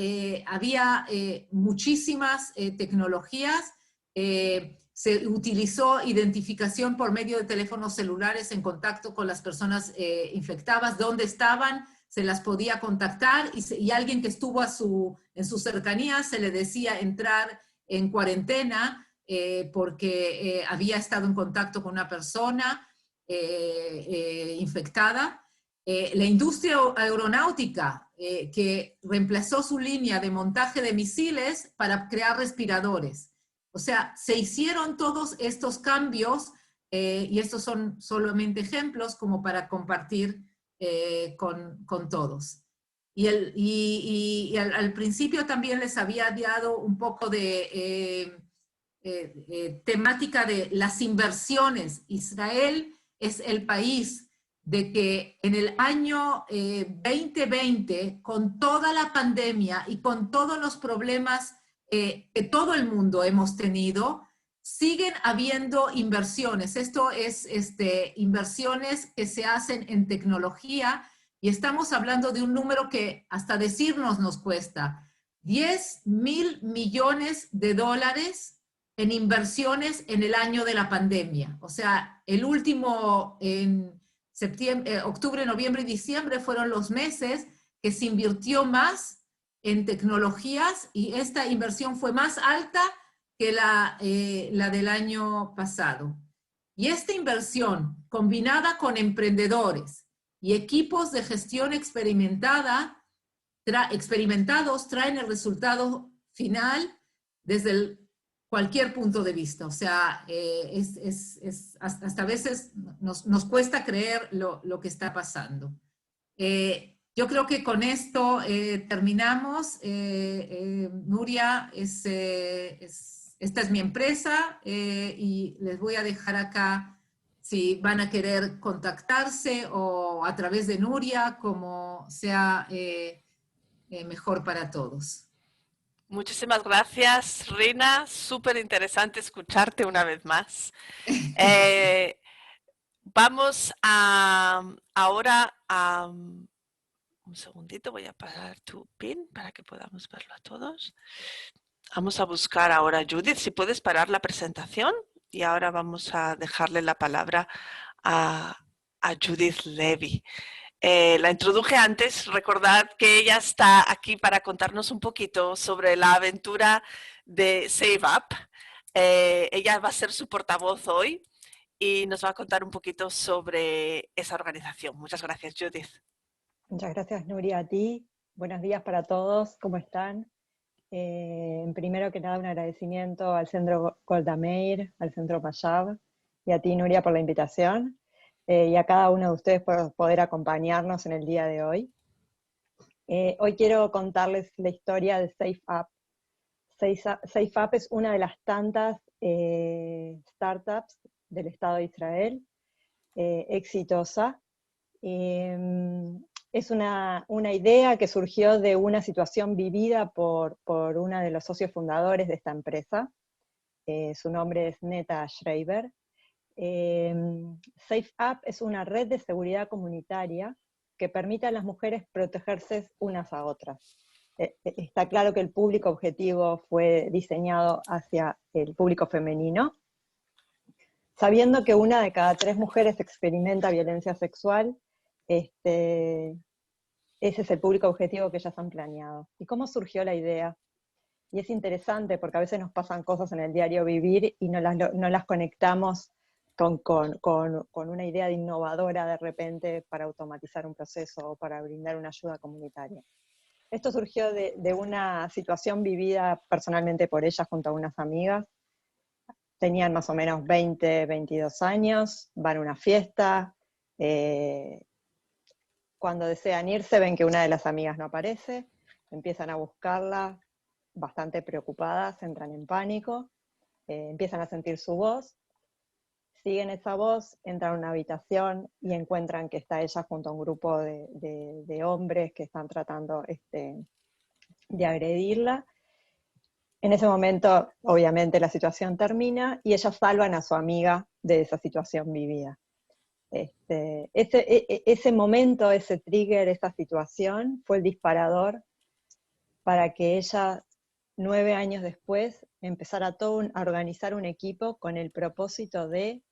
había muchísimas tecnologías. Se utilizó identificación por medio de teléfonos celulares en contacto con las personas infectadas, dónde estaban, se las podía contactar, y alguien que estuvo en su cercanía se le decía entrar en cuarentena porque había estado en contacto con una persona infectada. La industria aeronáutica, que reemplazó su línea de montaje de misiles para crear respiradores. O sea, se hicieron todos estos cambios, y estos son solamente ejemplos como para compartir con todos. Y al principio también les había dado un poco de temática de las inversiones. Israel es el país de que en el año 2020, con toda la pandemia y con todos los problemas que todo el mundo hemos tenido, siguen habiendo inversiones. Esto es inversiones que se hacen en tecnología, y estamos hablando de un número que hasta decirnos nos cuesta. 10,000 millones de dólares en inversiones en el año de la pandemia. O sea, el último, en octubre, noviembre y diciembre fueron los meses que se invirtió más en tecnologías, y esta inversión fue más alta que la del año pasado. Y esta inversión, combinada con emprendedores y equipos de gestión experimentados, traen el resultado final desde cualquier punto de vista. O sea, hasta a veces nos cuesta creer lo que está pasando. Yo creo que con esto terminamos. Nuria, esta es mi empresa, y les voy a dejar acá si van a querer contactarse o a través de Nuria, como sea mejor para todos. Muchísimas gracias, Rina. Súper interesante escucharte una vez más. Vamos ahora a... Un segundito, voy a pasar tu pin para que podamos verlo a todos. Vamos a buscar ahora a Judith, si puedes parar la presentación, y ahora vamos a dejarle la palabra a a Judith Levy. La introduje antes, recordad que ella está aquí para contarnos un poquito sobre la aventura de Save Up. Ella va a ser su portavoz hoy y nos va a contar un poquito sobre esa organización. Muchas gracias, Judith. Muchas gracias, Nuria, a ti. Buenos días para todos, ¿cómo están? Primero que nada, un agradecimiento al Centro Golda Meir, al Centro Mayab, y a ti, Nuria, por la invitación, y a cada uno de ustedes por poder acompañarnos en el día de hoy. Hoy quiero contarles la historia de Save Up. Save Up es una de las tantas startups del Estado de Israel, exitosa. Es una idea que surgió de una situación vivida por uno de los socios fundadores de esta empresa. Su nombre es Neta Schreiber. Save Up es una red de seguridad comunitaria que permite a las mujeres protegerse unas a otras. Está claro que el público objetivo fue diseñado hacia el público femenino, sabiendo que 1 de cada 3 mujeres experimenta violencia sexual. Ese es el público objetivo que ellas han planeado. ¿Y cómo surgió la idea? Y es interesante porque a veces nos pasan cosas en el diario vivir y no las conectamos con una idea de innovadora de repente para automatizar un proceso o para brindar una ayuda comunitaria. Esto surgió de una situación vivida personalmente por ellas junto a unas amigas. Tenían más o menos 20, 22 años, van a una fiesta, cuando desean irse ven que una de las amigas no aparece, empiezan a buscarla, bastante preocupadas, entran en pánico, empiezan a sentir su voz, siguen esa voz, entran a una habitación y encuentran que está ella junto a un grupo de hombres que están tratando de agredirla. En ese momento, obviamente, la situación termina y ellas salvan a su amiga de esa situación vivida. Ese momento, ese trigger, esa situación, fue el disparador para que ella, 9 años después, empezara a organizar un equipo con el propósito de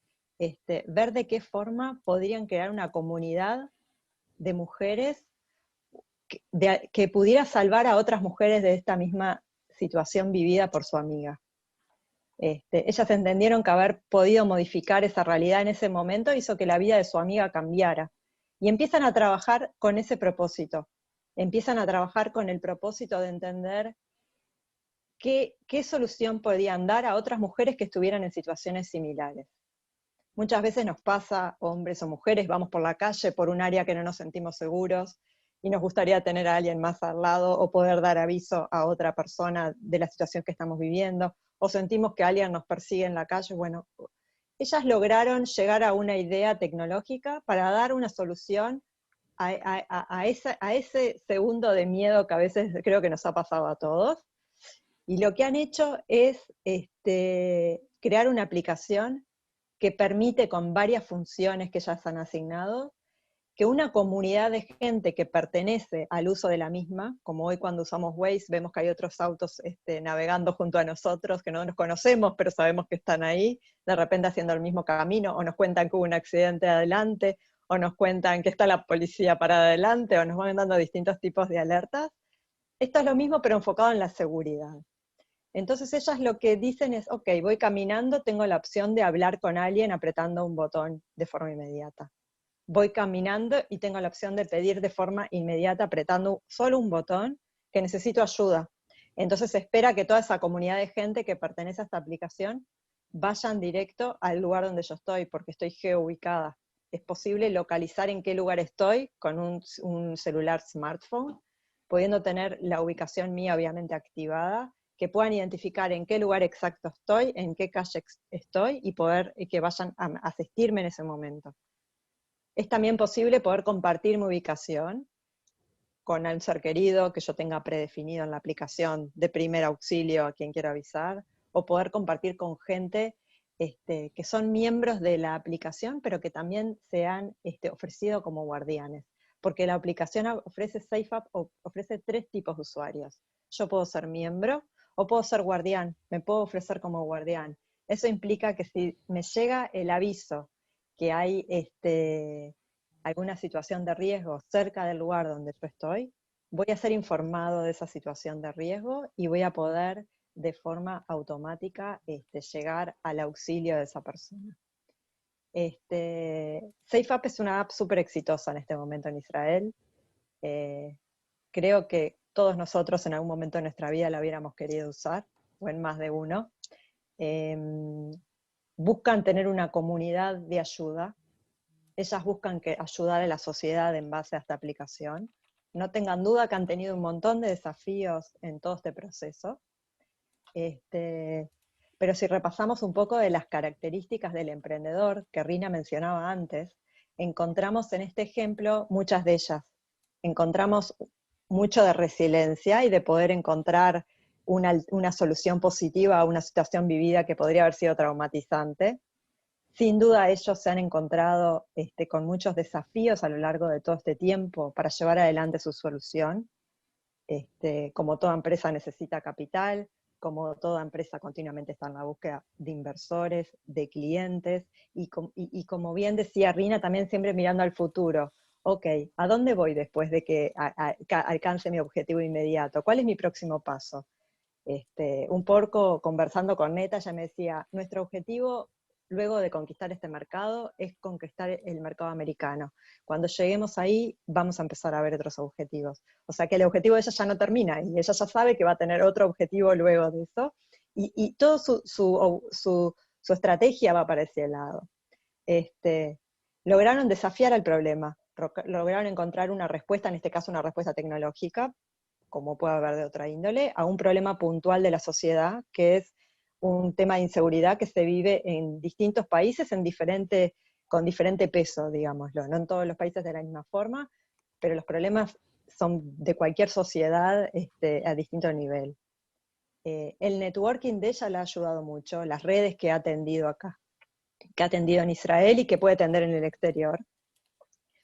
ver de qué forma podrían crear una comunidad de mujeres que pudiera salvar a otras mujeres de esta misma situación vivida por su amiga. Ellas entendieron que haber podido modificar esa realidad en ese momento hizo que la vida de su amiga cambiara. Y empiezan a trabajar con ese propósito. Empiezan a trabajar con el propósito de entender qué solución podían dar a otras mujeres que estuvieran en situaciones similares. Muchas veces nos pasa, hombres o mujeres, vamos por la calle por un área que no nos sentimos seguros, y nos gustaría tener a alguien más al lado, o poder dar aviso a otra persona de la situación que estamos viviendo, o sentimos que alguien nos persigue en la calle. Bueno, ellas lograron llegar a una idea tecnológica para dar una solución a ese segundo de miedo que a veces creo que nos ha pasado a todos. Y lo que han hecho es crear una aplicación que permite, con varias funciones que ellas han asignado, que una comunidad de gente que pertenece al uso de la misma, como hoy cuando usamos Waze, vemos que hay otros autos navegando junto a nosotros, que no nos conocemos, pero sabemos que están ahí, de repente haciendo el mismo camino, o nos cuentan que hubo un accidente adelante, o nos cuentan que está la policía parada adelante, o nos van dando distintos tipos de alertas. Esto es lo mismo, pero enfocado en la seguridad. Entonces ellas lo que dicen es, ok, voy caminando, tengo la opción de hablar con alguien apretando un botón de forma inmediata. Voy caminando y tengo la opción de pedir de forma inmediata apretando solo un botón que necesito ayuda. Entonces se espera que toda esa comunidad de gente que pertenece a esta aplicación vayan directo al lugar donde yo estoy, porque estoy geoubicada. Es posible localizar en qué lugar estoy con un celular smartphone, pudiendo tener la ubicación mía obviamente activada, que puedan identificar en qué lugar exacto estoy, en qué calle estoy, y que vayan a asistirme en ese momento. Es también posible poder compartir mi ubicación con un ser querido que yo tenga predefinido en la aplicación de primer auxilio a quien quiero avisar, o poder compartir con gente que son miembros de la aplicación, pero que también se han ofrecido como guardianes. Porque la aplicación ofrece SafeUp, ofrece 3 tipos de usuarios. Yo puedo ser miembro, o puedo ser guardián, me puedo ofrecer como guardián. Eso implica que si me llega el aviso que hay alguna situación de riesgo cerca del lugar donde yo estoy, voy a ser informado de esa situación de riesgo y voy a poder de forma automática llegar al auxilio de esa persona. SafeUp es una app súper exitosa en este momento en Israel. Creo que todos nosotros en algún momento de nuestra vida la hubiéramos querido usar, o en más de uno. Buscan tener una comunidad de ayuda. Ellas buscan ayudar a la sociedad en base a esta aplicación. No tengan duda que han tenido un montón de desafíos en todo este proceso. Pero si repasamos un poco de las características del emprendedor que Rina mencionaba antes, encontramos en este ejemplo muchas de ellas. Encontramos mucho de resiliencia y de poder encontrar una solución positiva a una situación vivida que podría haber sido traumatizante. Sin duda ellos se han encontrado con muchos desafíos a lo largo de todo este tiempo para llevar adelante su solución. Como toda empresa necesita capital, como toda empresa continuamente está en la búsqueda de inversores, de clientes, y como bien decía Rina, también siempre mirando al futuro. Ok, ¿a dónde voy después de que alcance mi objetivo inmediato? ¿Cuál es mi próximo paso? Un poco conversando con Neta, ella me decía, nuestro objetivo luego de conquistar este mercado es conquistar el mercado americano. Cuando lleguemos ahí, vamos a empezar a ver otros objetivos. O sea que el objetivo de ella ya no termina, y ella ya sabe que va a tener otro objetivo luego de eso, y toda su estrategia va para ese lado. Lograron desafiar al problema, lograron encontrar una respuesta, en este caso una respuesta tecnológica, como puede haber de otra índole, a un problema puntual de la sociedad, que es un tema de inseguridad que se vive en distintos países con diferente peso, digámoslo. No en todos los países de la misma forma, pero los problemas son de cualquier sociedad a distinto nivel. El networking de ella le ha ayudado mucho, las redes que ha atendido acá, que ha atendido en Israel y que puede atender en el exterior.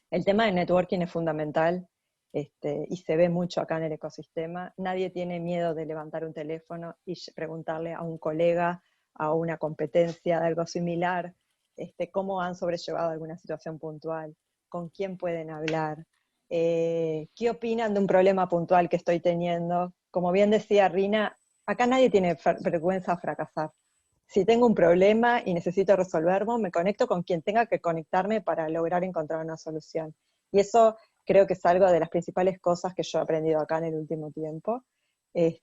El tema del networking es fundamental. Y se ve mucho acá en el ecosistema. Nadie tiene miedo de levantar un teléfono y preguntarle a un colega, a una competencia de algo similar, cómo han sobrellevado alguna situación puntual, con quién pueden hablar, qué opinan de un problema puntual que estoy teniendo. Como bien decía Rina, acá nadie tiene vergüenza a fracasar. Si tengo un problema y necesito resolverlo, me conecto con quien tenga que conectarme para lograr encontrar una solución. Y eso creo que es algo de las principales cosas que yo he aprendido acá en el último tiempo. El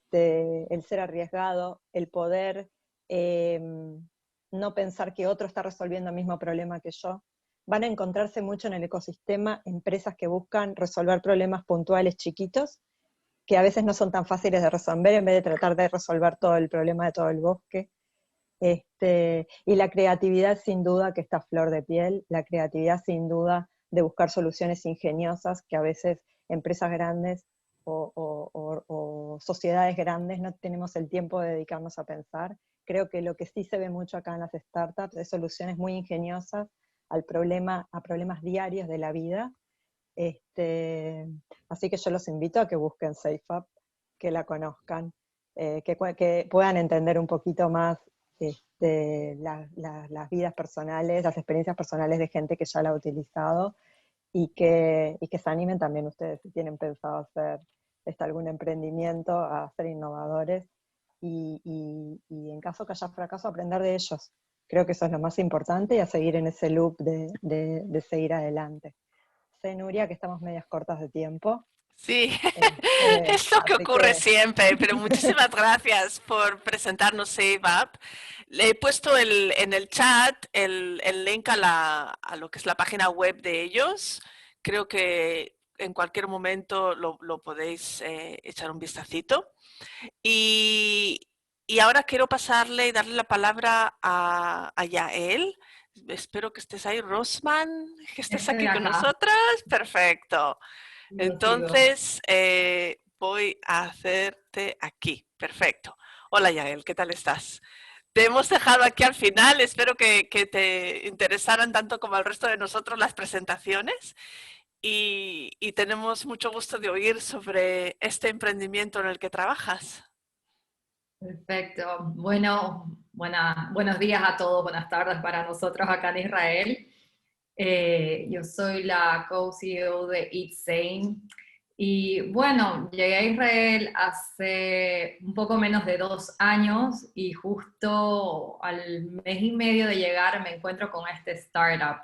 ser arriesgado, el poder no pensar que otro está resolviendo el mismo problema que yo. Van a encontrarse mucho en el ecosistema empresas que buscan resolver problemas puntuales chiquitos, que a veces no son tan fáciles de resolver, en vez de tratar de resolver todo el problema de todo el bosque. Y la creatividad sin duda que está a flor de piel, la creatividad sin duda de buscar soluciones ingeniosas que a veces empresas grandes o sociedades grandes no tenemos el tiempo de dedicarnos a pensar. Creo que lo que sí se ve mucho acá en las startups es soluciones muy ingeniosas a problemas diarios de la vida. Así que yo los invito a que busquen SafeUp, que la conozcan, que puedan entender un poquito más las vidas personales, las experiencias personales de gente que ya la ha utilizado, y que se animen también ustedes si tienen pensado hacer algún emprendimiento, a ser innovadores, y en caso que haya fracaso, aprender de ellos. Creo que eso es lo más importante, y a seguir en ese loop de seguir adelante. Sé, Nuria, que estamos medias cortas de tiempo. Sí, es lo que ocurre siempre, pero muchísimas gracias por presentarnos SafeUp. Le he puesto en el chat el link a lo que es la página web de ellos. Creo que en cualquier momento lo podéis echar un vistacito. Y ahora quiero pasarle y darle la palabra a Yael. Espero que estés ahí, Rosman, que estés aquí con nosotras. Perfecto. Entonces, voy a hacerte aquí. Perfecto. Hola, Yael, ¿qué tal estás? Te hemos dejado aquí al final. Espero que te interesaran tanto como al resto de nosotros las presentaciones. Y tenemos mucho gusto de oír sobre este emprendimiento en el que trabajas. Perfecto. Bueno, buenos días a todos, buenas tardes para nosotros acá en Israel. Yo soy la co-CEO de Eat Sane. Y bueno, llegué a Israel hace un poco menos de 2 años y justo al mes y medio de llegar me encuentro con este startup.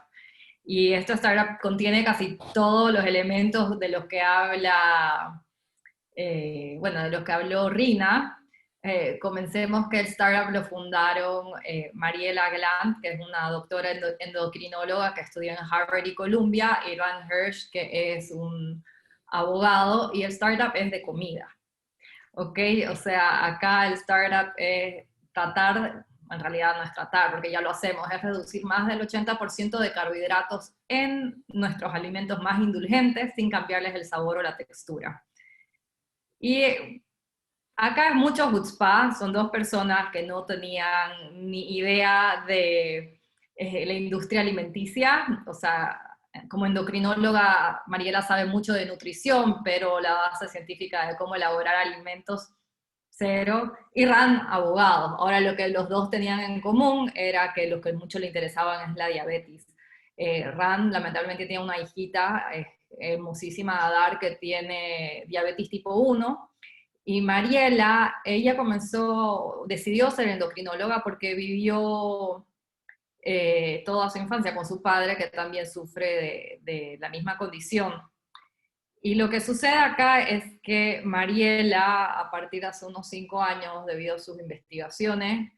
Y este startup contiene casi todos los elementos de los que habla, bueno, de los que habló Rina. Comencemos que el startup lo fundaron Mariela Glant, que es una doctora endocrinóloga que estudió en Harvard y Columbia, y Ran Hirsch, que es un abogado, y el startup es de comida. ¿Ok? O sea, acá el startup es tratar, en realidad no es tratar, porque ya lo hacemos, es reducir más del 80% de carbohidratos en nuestros alimentos más indulgentes sin cambiarles el sabor o la textura. Y acá es mucho chutzpah, son 2 personas que no tenían ni idea de la industria alimenticia, o sea, como endocrinóloga, Mariela sabe mucho de nutrición, pero la base científica de cómo elaborar alimentos, cero, y Ran, abogado. Ahora lo que los dos tenían en común era que lo que mucho le interesaban es la diabetes. Ran lamentablemente tiene una hijita hermosísima, Adar, que tiene diabetes tipo 1, y Mariela, ella decidió ser endocrinóloga porque vivió toda su infancia con su padre, que también sufre de la misma condición. Y lo que sucede acá es que Mariela, a partir de hace unos 5 años, debido a sus investigaciones,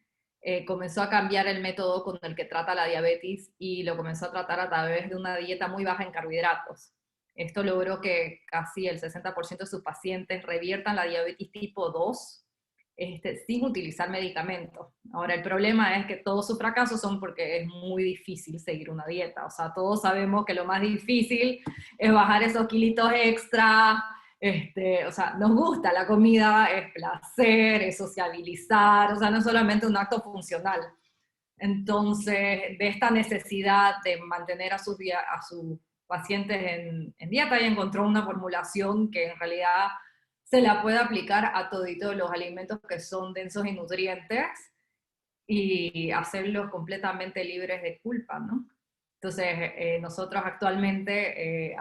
comenzó a cambiar el método con el que trata la diabetes y lo comenzó a tratar a través de una dieta muy baja en carbohidratos. Esto logró que casi el 60% de sus pacientes reviertan la diabetes tipo 2 sin utilizar medicamentos. Ahora, el problema es que todos sus fracasos son porque es muy difícil seguir una dieta. O sea, todos sabemos que lo más difícil es bajar esos kilitos extra. O sea, nos gusta la comida, es placer, es sociabilizar, o sea, no es solamente un acto funcional. Entonces, de esta necesidad de mantener a sus pacientes en dieta, y encontró una formulación que en realidad se la puede aplicar a toditos los alimentos que son densos en nutrientes y hacerlos completamente libres de culpa, ¿no? Entonces, nosotros actualmente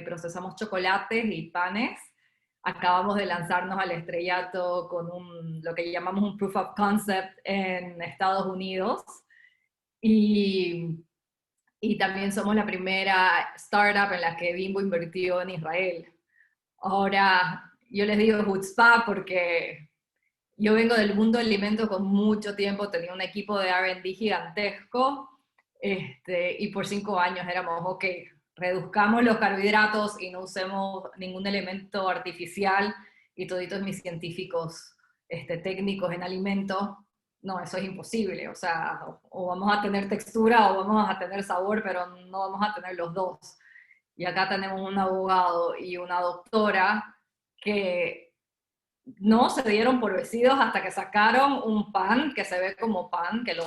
procesamos chocolates y panes. Acabamos de lanzarnos al estrellato con lo que llamamos un proof of concept en Estados Unidos. Y también somos la primera startup en la que Bimbo invirtió en Israel. Ahora, yo les digo chutzpah porque yo vengo del mundo del alimento con mucho tiempo, tenía un equipo de R&D gigantesco, y por 5 años éramos, ok, reduzcamos los carbohidratos y no usemos ningún elemento artificial, y toditos mis científicos técnicos en alimentos, no, eso es imposible, o sea, o vamos a tener textura o vamos a tener sabor, pero no vamos a tener los dos. Y acá tenemos un abogado y una doctora que no se dieron por vencidos hasta que sacaron un pan que se ve como pan, que lo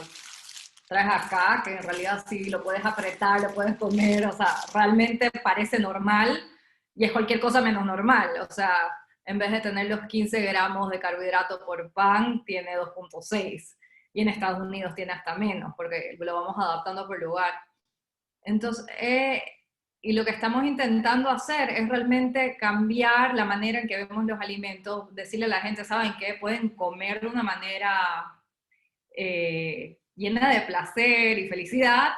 traes acá, que en realidad sí lo puedes apretar, lo puedes comer, o sea, realmente parece normal y es cualquier cosa menos normal. O sea, en vez de tener los 15 gramos de carbohidrato por pan, tiene 2.6, y en Estados Unidos tiene hasta menos, porque lo vamos adaptando por lugar. Entonces, y lo que estamos intentando hacer es realmente cambiar la manera en que vemos los alimentos, decirle a la gente, ¿saben qué? Pueden comer de una manera llena de placer y felicidad,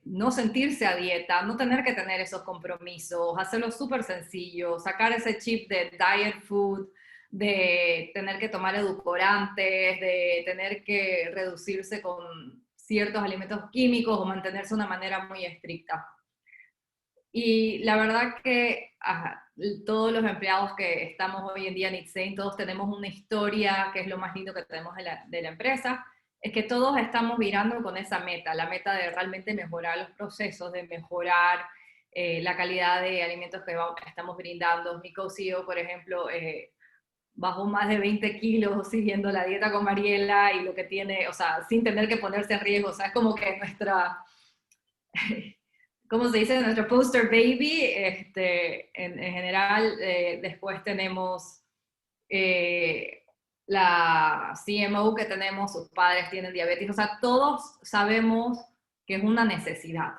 no sentirse a dieta, no tener que tener esos compromisos, hacerlo súper sencillo, sacar ese chip de diet food, de tener que tomar edulcorantes, de tener que reducirse con ciertos alimentos químicos o mantenerse de una manera muy estricta. Y la verdad que todos los empleados que estamos hoy en día en Eat Sane, todos tenemos una historia, que es lo más lindo que tenemos de la empresa, es que todos estamos virando con esa meta, la meta de realmente mejorar los procesos, de mejorar la calidad de alimentos que estamos brindando. Mi co-CEO, por ejemplo, bajó más de 20 kilos siguiendo la dieta con Mariela, y lo que tiene, o sea, sin tener que ponerse en riesgo, o sea, es como que nuestra... ¿Cómo se dice? Nuestro poster baby, en general. Después tenemos la CMO que tenemos, sus padres tienen diabetes, o sea, todos sabemos que es una necesidad.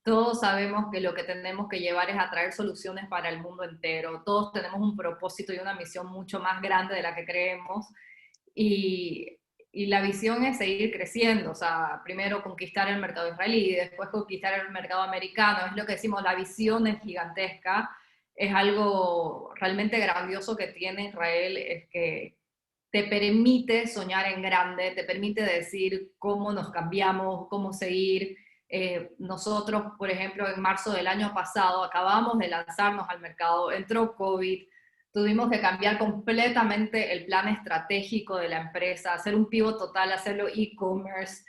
Todos sabemos que lo que tenemos que llevar es a traer soluciones para el mundo entero. Todos tenemos un propósito y una misión mucho más grande de la que creemos. Y la visión es seguir creciendo. O sea, primero conquistar el mercado israelí, después conquistar el mercado americano. Es lo que decimos, la visión es gigantesca. Es algo realmente grandioso que tiene Israel, es que te permite soñar en grande, te permite decir cómo nos cambiamos, cómo seguir. Nosotros, por ejemplo, en marzo del año pasado acabamos de lanzarnos al mercado, entró COVID, tuvimos que cambiar completamente el plan estratégico de la empresa, hacer un pivot total, hacerlo e-commerce,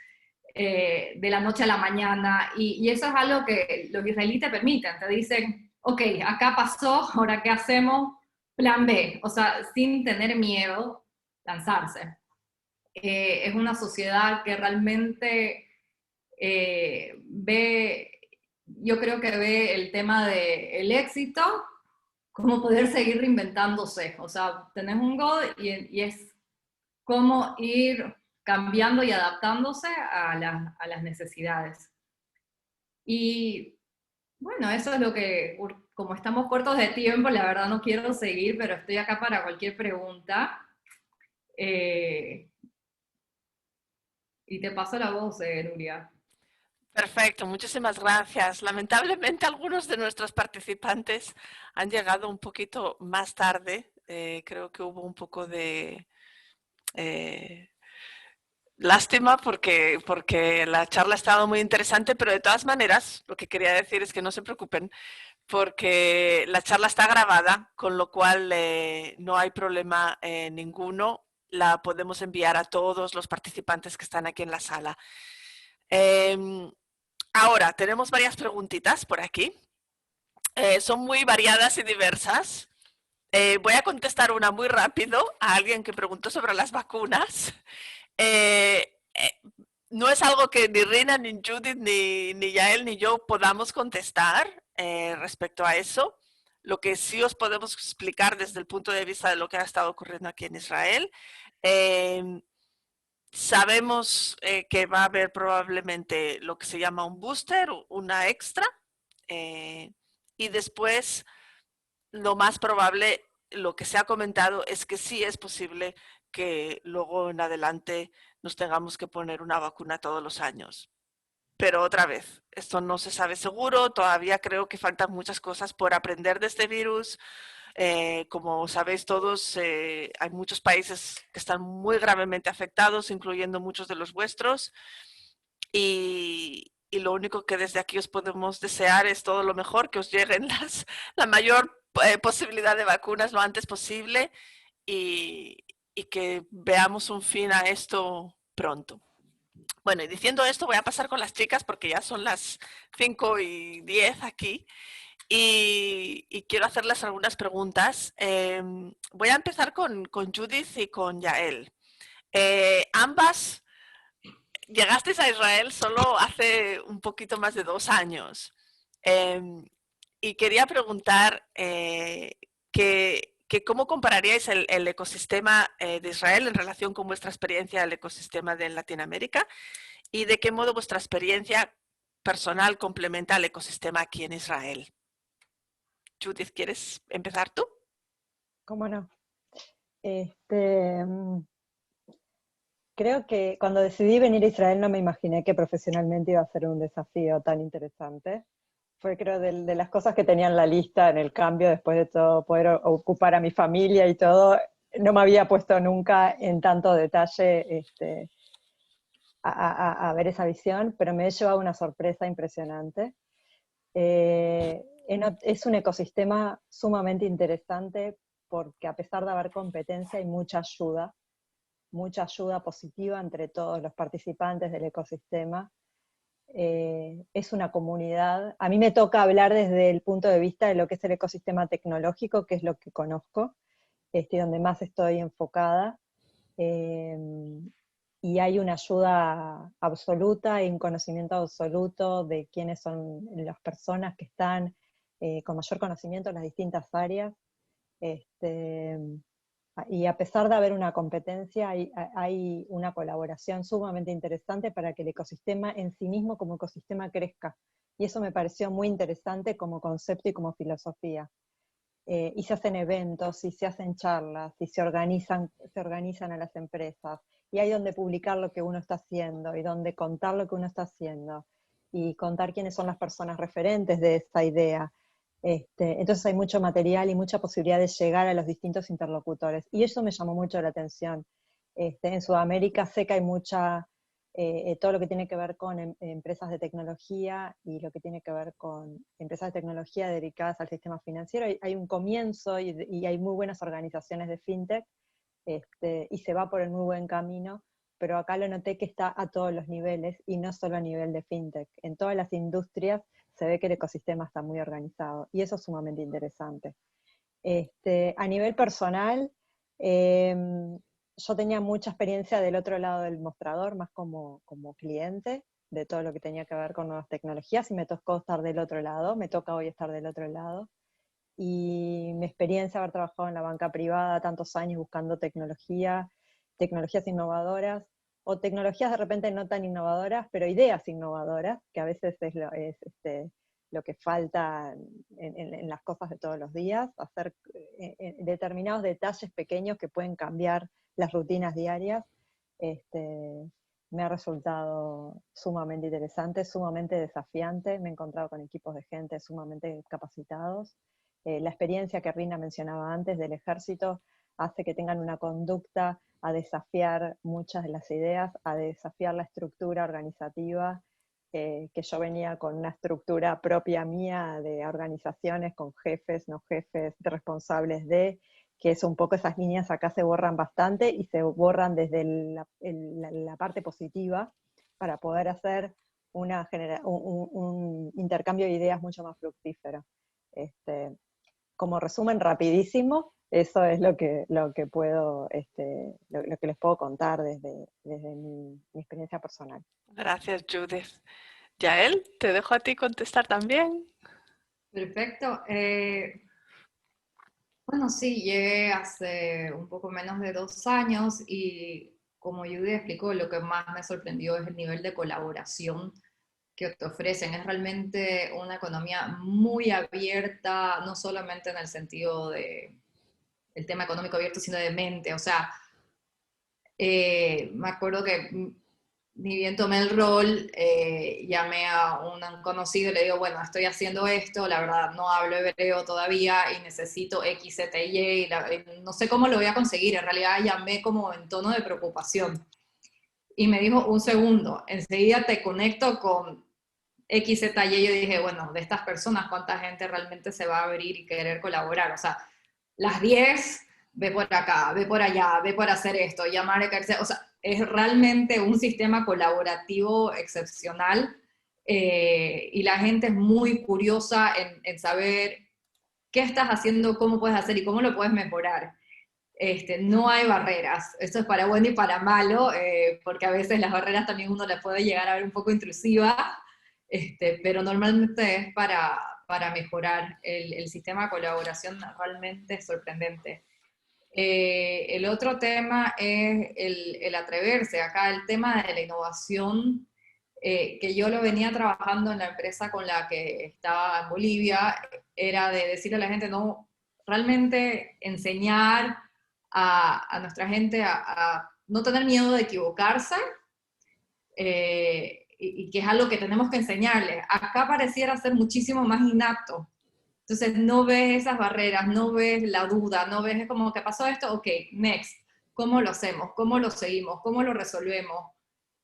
de la noche a la mañana, y eso es algo que los israelíes te permiten, te dicen, ok, acá pasó, ahora ¿qué hacemos? Plan B, o sea, sin tener miedo, lanzarse. Es una sociedad que realmente yo creo que ve el tema del éxito como poder seguir reinventándose. O sea, tenés un goal y es cómo ir cambiando y adaptándose a las necesidades. Y bueno, eso es lo que, como estamos cortos de tiempo, la verdad no quiero seguir, pero estoy acá para cualquier pregunta. Y te paso la voz, Nuria. Perfecto, muchísimas gracias. Lamentablemente algunos de nuestros participantes han llegado un poquito más tarde. Creo que hubo un poco de lástima porque la charla ha estado muy interesante, pero de todas maneras lo que quería decir es que no se preocupen porque la charla está grabada, con lo cual no hay problema ninguno. La podemos enviar a todos los participantes que están aquí en la sala. Ahora, tenemos varias preguntitas por aquí. Son muy variadas y diversas. Voy a contestar una muy rápido a alguien que preguntó sobre las vacunas. No es algo que ni Rina, ni Judith, ni Yael, ni yo podamos contestar respecto a eso. Lo que sí os podemos explicar desde el punto de vista de lo que ha estado ocurriendo aquí en Israel. Sabemos que va a haber probablemente lo que se llama un booster, una extra, y después lo más probable, lo que se ha comentado es que sí es posible que luego en adelante nos tengamos que poner una vacuna todos los años. Pero otra vez, esto no se sabe seguro, todavía creo que faltan muchas cosas por aprender de este virus. Como sabéis todos, hay muchos países que están muy gravemente afectados, incluyendo muchos de los vuestros. Y lo único que desde aquí os podemos desear es todo lo mejor, que os lleguen la mayor posibilidad de vacunas lo antes posible y que veamos un fin a esto pronto. Bueno, y diciendo esto voy a pasar con las chicas porque ya son las 5:10 aquí. Y quiero hacerles algunas preguntas. Voy a empezar con Judith y con Yael. Ambas llegasteis a Israel solo hace un poquito más de 2 años. Y quería preguntar que cómo compararíais el ecosistema de Israel en relación con vuestra experiencia del ecosistema de Latinoamérica y de qué modo vuestra experiencia personal complementa al ecosistema aquí en Israel. Judith, ¿quieres empezar tú? ¿Cómo no? Creo que cuando decidí venir a Israel no me imaginé que profesionalmente iba a ser un desafío tan interesante. Fue creo de las cosas que tenía en la lista en el cambio, después de todo, poder ocupar a mi familia y todo. No me había puesto nunca en tanto detalle a ver esa visión, pero me he llevado una sorpresa impresionante. Es un ecosistema sumamente interesante porque a pesar de haber competencia hay mucha ayuda positiva entre todos los participantes del ecosistema. Es una comunidad. A mí me toca hablar desde el punto de vista de lo que es el ecosistema tecnológico, que es lo que conozco, donde más estoy enfocada. Y hay una ayuda absoluta y un conocimiento absoluto de quiénes son las personas que están con mayor conocimiento en las distintas áreas. Y a pesar de haber una competencia, hay una colaboración sumamente interesante para que el ecosistema en sí mismo como ecosistema crezca. Y eso me pareció muy interesante como concepto y como filosofía. Y se hacen eventos, y se hacen charlas, y se organizan a las empresas. Y hay donde publicar lo que uno está haciendo, y donde contar lo que uno está haciendo, y contar quiénes son las personas referentes de esa idea. Entonces hay mucho material y mucha posibilidad de llegar a los distintos interlocutores. Y eso me llamó mucho la atención. En Sudamérica sé que hay todo lo que tiene que ver con empresas de tecnología y lo que tiene que ver con empresas de tecnología dedicadas al sistema financiero. Hay un comienzo y hay muy buenas organizaciones de fintech, y se va por el muy buen camino, pero acá lo noté que está a todos los niveles y no solo a nivel de fintech. En todas las industrias se ve que el ecosistema está muy organizado y eso es sumamente interesante. A nivel personal, yo tenía mucha experiencia del otro lado del mostrador, más como cliente, de todo lo que tenía que ver con nuevas tecnologías, y me tocó estar del otro lado, me toca hoy estar del otro lado. Y mi experiencia haber trabajado en la banca privada tantos años buscando tecnologías innovadoras, o tecnologías de repente no tan innovadoras, pero ideas innovadoras, que a veces es lo que falta en las cosas de todos los días, hacer determinados detalles pequeños que pueden cambiar las rutinas diarias. Me ha resultado sumamente interesante, sumamente desafiante. Me he encontrado con equipos de gente sumamente capacitados. La experiencia que Rina mencionaba antes del ejército hace que tengan una conducta a desafiar muchas de las ideas, a desafiar la estructura organizativa, que yo venía con una estructura propia mía de organizaciones con jefes, no jefes, de responsables de, que es un poco esas líneas acá se borran bastante y se borran desde la parte positiva para poder hacer un intercambio de ideas mucho más fructífero. Como resumen rapidísimo, eso es lo que puedo, lo que les puedo contar desde mi experiencia personal. Gracias, Judith. Yael, te dejo a ti contestar también. Perfecto. Bueno, sí, llegué hace un poco menos de 2 años y como Judy explicó, lo que más me sorprendió es el nivel de colaboración que te ofrecen. Es realmente una economía muy abierta, no solamente en el sentido de el tema económico abierto, sino de mente. O sea, me acuerdo que ni bien tomé el rol, llamé a un conocido y le digo, bueno, estoy haciendo esto, la verdad no hablo hebreo todavía y necesito X, Z y Y, no sé cómo lo voy a conseguir. En realidad llamé como en tono de preocupación. Y me dijo, un segundo, enseguida te conecto con X, Z, Y. Yo dije, bueno, de estas personas, ¿cuánta gente realmente se va a abrir y querer colaborar? O sea, las 10, ve por acá, ve por allá, ve por hacer esto, llamar a... O sea, es realmente un sistema colaborativo excepcional, y la gente es muy curiosa en saber qué estás haciendo, cómo puedes hacer y cómo lo puedes mejorar. No hay barreras, esto es para bueno y para malo, porque a veces las barreras también uno las puede llegar a ver un poco intrusiva, pero normalmente es para mejorar el sistema de colaboración. Realmente es sorprendente. El otro tema es el atreverse. Acá el tema de la innovación, que yo lo venía trabajando en la empresa con la que estaba en Bolivia, era de decirle a la gente, no, realmente enseñar a nuestra gente a no tener miedo de equivocarse, y que es algo que tenemos que enseñarles. Acá pareciera ser muchísimo más innato. Entonces no ves esas barreras, no ves la duda, no ves como que pasó esto, ok, next, ¿cómo lo hacemos? ¿Cómo lo seguimos? ¿Cómo lo resolvemos?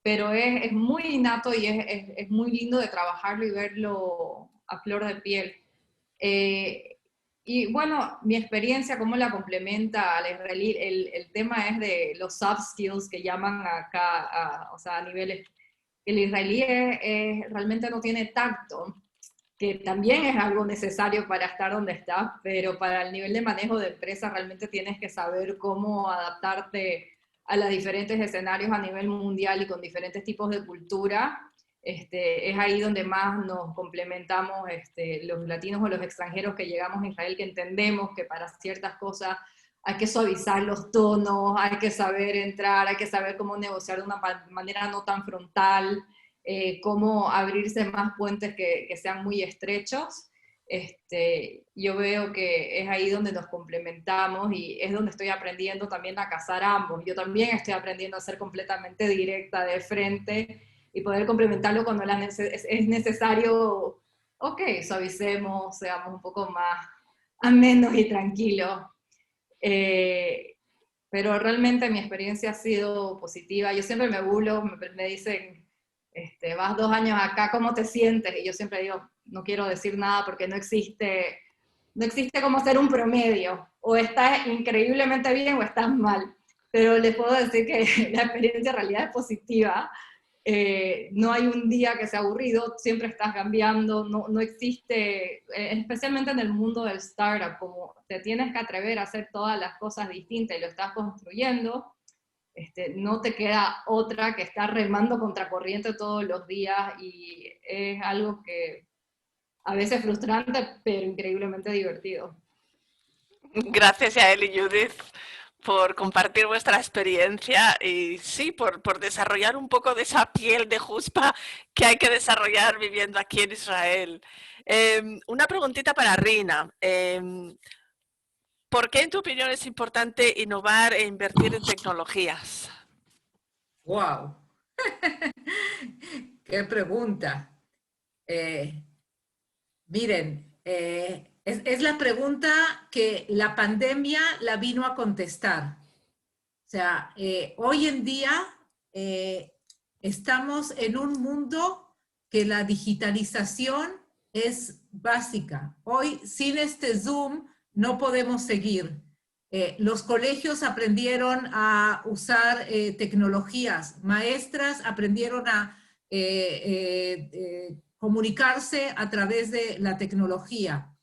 Pero es muy innato y es muy lindo de trabajarlo y verlo a flor de piel. Y bueno, mi experiencia, cómo la complementa al israelí, el tema es de los soft skills que llaman acá, o sea, a niveles. El israelí realmente no tiene tacto, que también es algo necesario para estar donde estás, pero para el nivel de manejo de empresa realmente tienes que saber cómo adaptarte a los diferentes escenarios a nivel mundial y con diferentes tipos de cultura. Es ahí donde más nos complementamos, los latinos o los extranjeros que llegamos a Israel, que entendemos que para ciertas cosas hay que suavizar los tonos, hay que saber entrar, hay que saber cómo negociar de una manera no tan frontal, cómo abrirse más puentes que sean muy estrechos. Yo veo que es ahí donde nos complementamos y es donde estoy aprendiendo también a cazar ambos. Yo también estoy aprendiendo a ser completamente directa, de frente, y poder complementarlo cuando es necesario. Ok, suavicemos, seamos un poco más amenos y tranquilos. Pero realmente mi experiencia ha sido positiva. Yo siempre me burlo, me dicen, vas 2 años acá, ¿cómo te sientes? Y yo siempre digo, no quiero decir nada porque no existe como ser un promedio. O estás increíblemente bien o estás mal. Pero les puedo decir que la experiencia en realidad es positiva. No hay un día que sea aburrido, siempre estás cambiando, no existe, especialmente en el mundo del startup, como te tienes que atrever a hacer todas las cosas distintas y lo estás construyendo, no te queda otra que estar remando contracorriente todos los días, y es algo que a veces es frustrante, pero increíblemente divertido. Gracias a él y Judith por compartir vuestra experiencia y sí, por desarrollar un poco de esa piel de juspa que hay que desarrollar viviendo aquí en Israel. Una preguntita para Rina. ¿Por qué en tu opinión es importante innovar e invertir en tecnologías? ¡Wow! ¡Qué pregunta! Miren, es la pregunta que la pandemia la vino a contestar. O sea, hoy en día estamos en un mundo que la digitalización es básica. Hoy sin este Zoom no podemos seguir. Los colegios aprendieron a usar tecnologías, maestras aprendieron a comunicarse a través de la tecnología.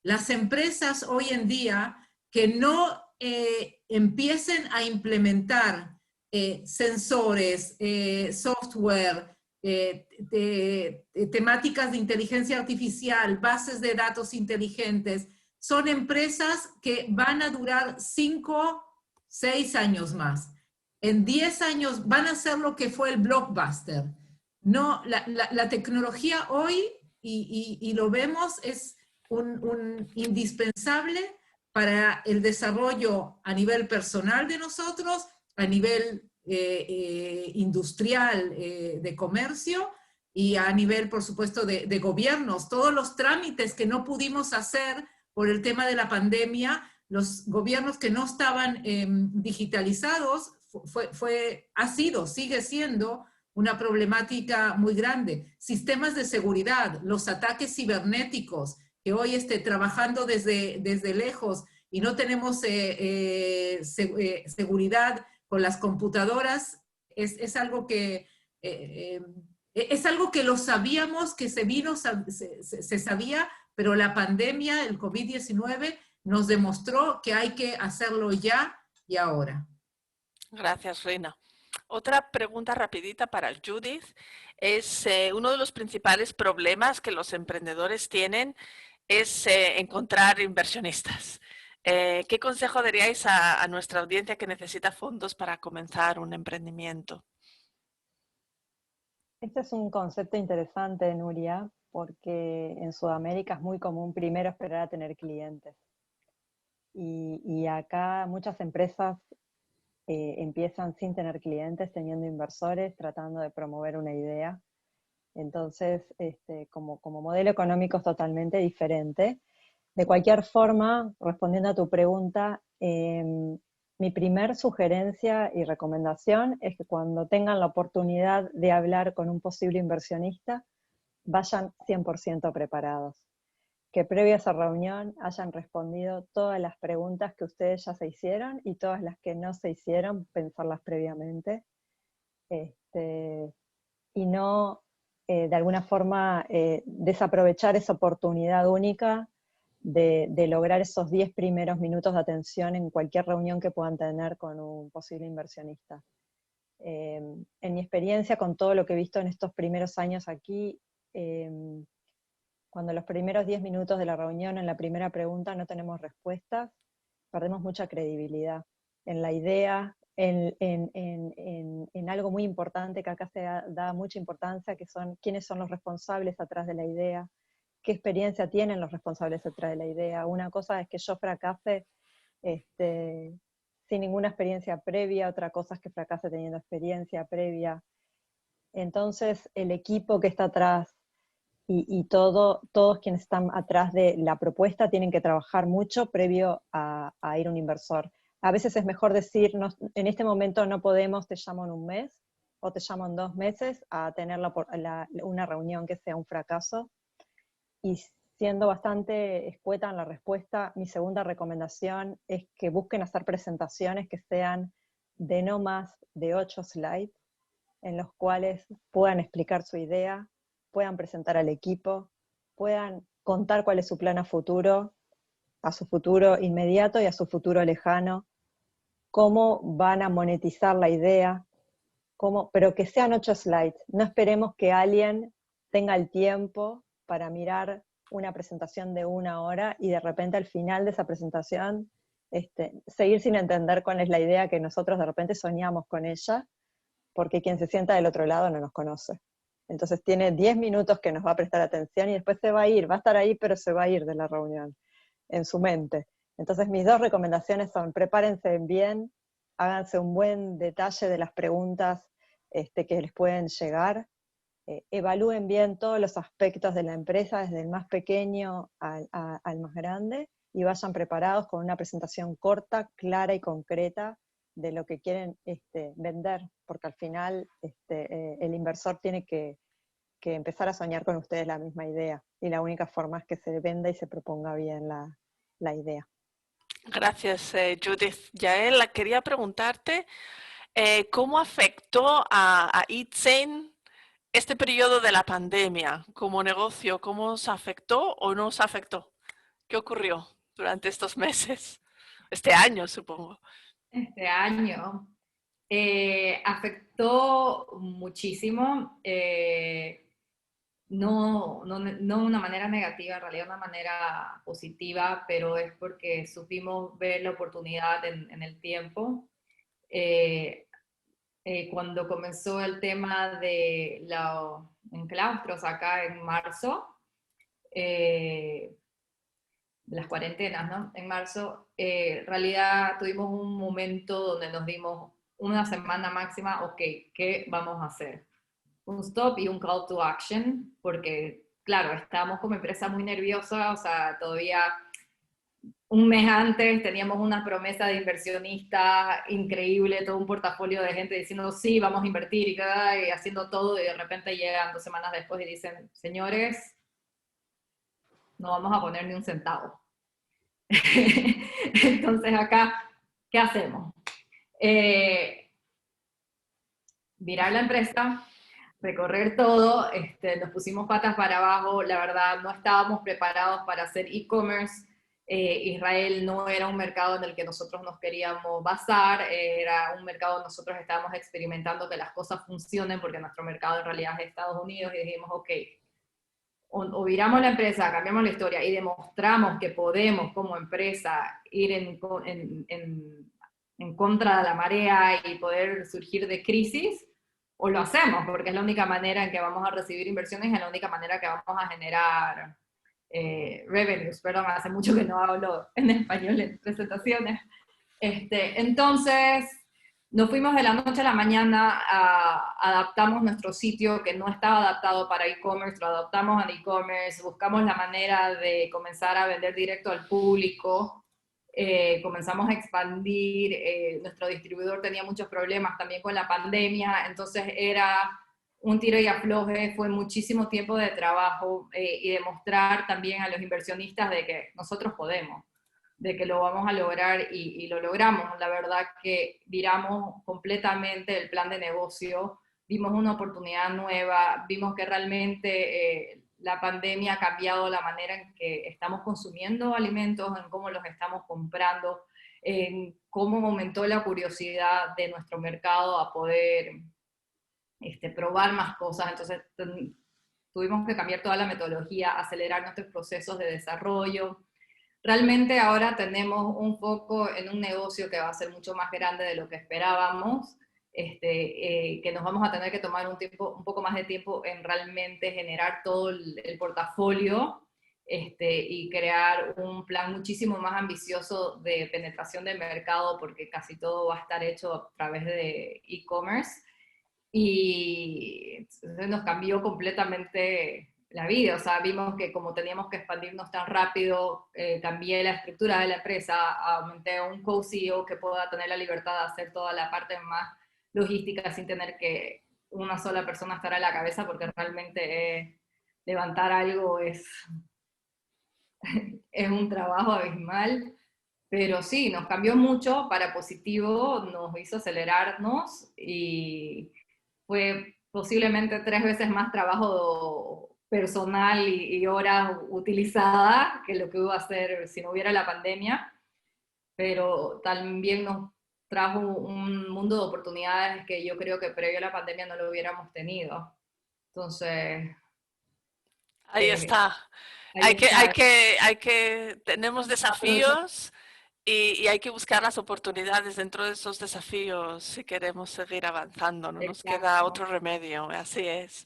Las empresas hoy en día que no empiecen a implementar sensores, software, temáticas de inteligencia artificial, bases de datos inteligentes, son empresas que van a durar 5, 6 años más. En 10 años van a ser lo que fue el blockbuster. No, la tecnología hoy, y lo vemos, es un indispensable para el desarrollo a nivel personal de nosotros, a nivel industrial de comercio y a nivel, por supuesto, de gobiernos. Todos los trámites que no pudimos hacer por el tema de la pandemia, los gobiernos que no estaban digitalizados, sigue siendo una problemática muy grande. Sistemas de seguridad, los ataques cibernéticos, que hoy trabajando desde lejos y no tenemos seguridad con las computadoras, es algo que es algo que lo sabíamos, que se sabía, pero la pandemia, el COVID-19, nos demostró que hay que hacerlo ya y ahora. Gracias, Rina. Otra pregunta rapidita para Judith. Es uno de los principales problemas que los emprendedores tienen es encontrar inversionistas. ¿Qué consejo daríais a nuestra audiencia que necesita fondos para comenzar un emprendimiento? Este es un concepto interesante, Nuria, porque en Sudamérica es muy común primero esperar a tener clientes. Y acá muchas empresas empiezan sin tener clientes, teniendo inversores, tratando de promover una idea. Entonces, como modelo económico es totalmente diferente. De cualquier forma, respondiendo a tu pregunta, mi primer sugerencia y recomendación es que cuando tengan la oportunidad de hablar con un posible inversionista, vayan 100% preparados. Que previa a esa reunión hayan respondido todas las preguntas que ustedes ya se hicieron y todas las que no se hicieron, pensarlas previamente. Y no, de alguna forma, desaprovechar esa oportunidad única de lograr esos 10 primeros minutos de atención en cualquier reunión que puedan tener con un posible inversionista. En mi experiencia, con todo lo que he visto en estos primeros años aquí, cuando los primeros 10 minutos de la reunión en la primera pregunta no tenemos respuestas, perdemos mucha credibilidad en la idea, en algo muy importante que acá se da mucha importancia, que son quiénes son los responsables atrás de la idea, qué experiencia tienen los responsables atrás de la idea. Una cosa es que yo fracase sin ninguna experiencia previa, otra cosa es que fracase teniendo experiencia previa. Entonces, el equipo que está atrás y todos quienes están atrás de la propuesta tienen que trabajar mucho previo a ir a un inversor. A veces es mejor decir, en este momento no podemos, te llamo en un mes, o te llamo en 2 meses, a tener una reunión que sea un fracaso. Y siendo bastante escueta en la respuesta, mi segunda recomendación es que busquen hacer presentaciones que sean de no más de 8 slides, en los cuales puedan explicar su idea, puedan presentar al equipo, puedan contar cuál es su plan a su futuro inmediato y a su futuro lejano, cómo van a monetizar la idea, pero que sean 8 slides. No esperemos que alguien tenga el tiempo para mirar una presentación de 1 hora y de repente al final de esa presentación seguir sin entender cuál es la idea que nosotros de repente soñamos con ella, porque quien se sienta del otro lado no nos conoce. Entonces tiene 10 minutos que nos va a prestar atención y después se va a ir, va a estar ahí, pero se va a ir de la reunión, en su mente. Entonces mis 2 recomendaciones son: prepárense bien, háganse un buen detalle de las preguntas que les pueden llegar, evalúen bien todos los aspectos de la empresa, desde el más pequeño al más grande, y vayan preparados con una presentación corta, clara y concreta de lo que quieren vender, porque al final el inversor tiene que empezar a soñar con ustedes la misma idea, y la única forma es que se venda y se proponga bien la idea. Gracias, Judith. Yael, quería preguntarte cómo afectó a Eatzain este periodo de la pandemia como negocio. ¿Cómo os afectó o no os afectó? ¿Qué ocurrió durante estos meses? Este año, supongo. Este año afectó muchísimo, no de una manera negativa, en realidad una manera positiva, pero es porque supimos ver la oportunidad en el tiempo. Cuando comenzó el tema de los enclaustros acá en marzo, las cuarentenas, ¿no? En marzo, en realidad tuvimos un momento donde nos dimos una semana máxima, ok, ¿qué vamos a hacer? Un stop y un call to action, porque, claro, estábamos como empresa muy nerviosa, o sea, todavía un mes antes teníamos una promesa de inversionista increíble, todo un portafolio de gente diciendo, sí, vamos a invertir y haciendo todo, y de repente llegan 2 semanas después y dicen, señores, no vamos a poner ni un centavo. Entonces acá, ¿qué hacemos? Virar la empresa, recorrer todo, nos pusimos patas para abajo, la verdad no estábamos preparados para hacer e-commerce. Israel no era un mercado en el que nosotros nos queríamos basar, era un mercado donde nosotros estábamos experimentando que las cosas funcionen, porque nuestro mercado en realidad es Estados Unidos, y dijimos, ok, o viramos la empresa, cambiamos la historia y demostramos que podemos como empresa ir en contra de la marea y poder surgir de crisis, o lo hacemos, porque es la única manera en que vamos a recibir inversiones, es la única manera que vamos a generar revenues. Perdón, hace mucho que no hablo en español en presentaciones. Entonces, nos fuimos de la noche a la mañana, adaptamos nuestro sitio que no estaba adaptado para e-commerce, lo adaptamos al e-commerce, buscamos la manera de comenzar a vender directo al público, comenzamos a expandir, nuestro distribuidor tenía muchos problemas también con la pandemia, entonces era un tiro y afloje, fue muchísimo tiempo de trabajo y demostrar también a los inversionistas de que nosotros podemos, de que lo vamos a lograr y lo logramos. La verdad que viramos completamente el plan de negocio, vimos una oportunidad nueva, vimos que realmente la pandemia ha cambiado la manera en que estamos consumiendo alimentos, en cómo los estamos comprando, en cómo aumentó la curiosidad de nuestro mercado a poder probar más cosas. Entonces tuvimos que cambiar toda la metodología, acelerar nuestros procesos de desarrollo. realmente ahora tenemos un foco en un negocio que va a ser mucho más grande de lo que esperábamos, que nos vamos a tener que tomar un poco más de tiempo en realmente generar todo el portafolio, y crear un plan muchísimo más ambicioso de penetración del mercado, porque casi todo va a estar hecho a través de e-commerce, y entonces nos cambió completamente la vida. O sea, vimos que como teníamos que expandirnos tan rápido, cambié la estructura de la empresa, aumenté a un co-CEO que pueda tener la libertad de hacer toda la parte más logística sin tener que una sola persona estar a la cabeza, porque realmente levantar algo es un trabajo abismal. Pero sí, nos cambió mucho para positivo, nos hizo acelerarnos y fue posiblemente 3 veces más trabajo personal y horas utilizadas que lo que iba a hacer si no hubiera la pandemia, pero también nos trajo un mundo de oportunidades que yo creo que previo a la pandemia no lo hubiéramos tenido. Entonces, Ahí está. ahí está. Tenemos desafíos y hay que buscar las oportunidades dentro de esos desafíos si queremos seguir avanzando. No nos queda Exacto. otro remedio. Así es.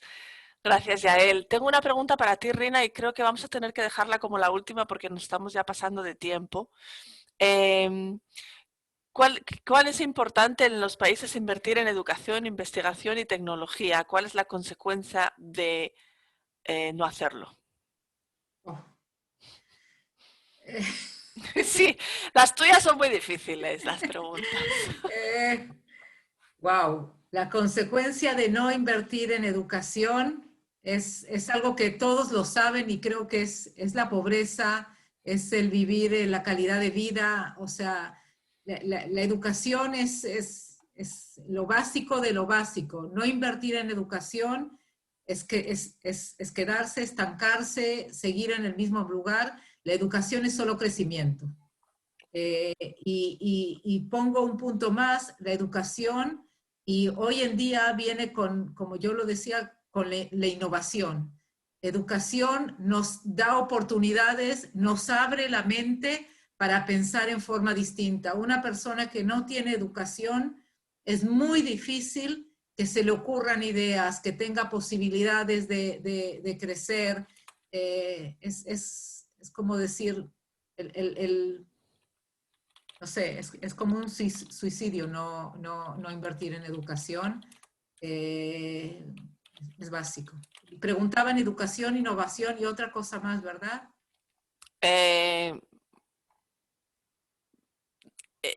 Gracias, Yael. Tengo una pregunta para ti, Rina, y creo que vamos a tener que dejarla como la última porque nos estamos ya pasando de tiempo. ¿Cuál es importante en los países invertir en educación, investigación y tecnología? ¿Cuál es la consecuencia de no hacerlo? Oh. Sí, las tuyas son muy difíciles, las preguntas. Wow, la consecuencia de no invertir en educación es algo que todos lo saben y creo que es la pobreza, es el vivir en la calidad de vida, o sea, la educación es lo básico de lo básico. No invertir en educación es quedarse, estancarse, seguir en el mismo lugar. La educación es solo crecimiento. Y pongo un punto más, la educación, y hoy en día viene con, como yo lo decía, con la innovación. Educación nos da oportunidades, nos abre la mente para pensar en forma distinta. Una persona que no tiene educación es muy difícil que se le ocurran ideas, que tenga posibilidades de crecer. Es como decir, no sé, es como un suicidio no invertir en educación. Es básico. Preguntaban educación, innovación y otra cosa más, ¿verdad?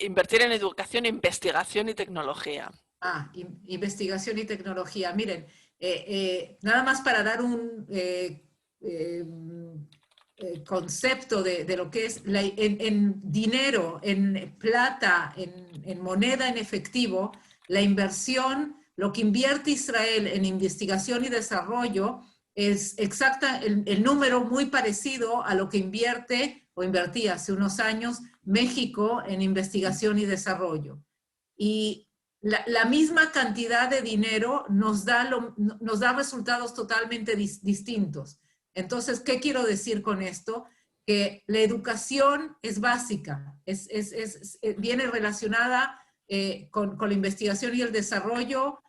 Invertir en educación, investigación y tecnología. Investigación y tecnología. Miren, nada más para dar un concepto de lo que es en dinero, en plata, en moneda, en efectivo, la inversión, lo que invierte Israel en investigación y desarrollo es exacta, el número muy parecido a lo que invierte o invertía hace unos años México en investigación y desarrollo. Y la misma cantidad de dinero nos da resultados totalmente distintos. Entonces, ¿qué quiero decir con esto? Que la educación es básica, viene relacionada con la investigación y el desarrollo,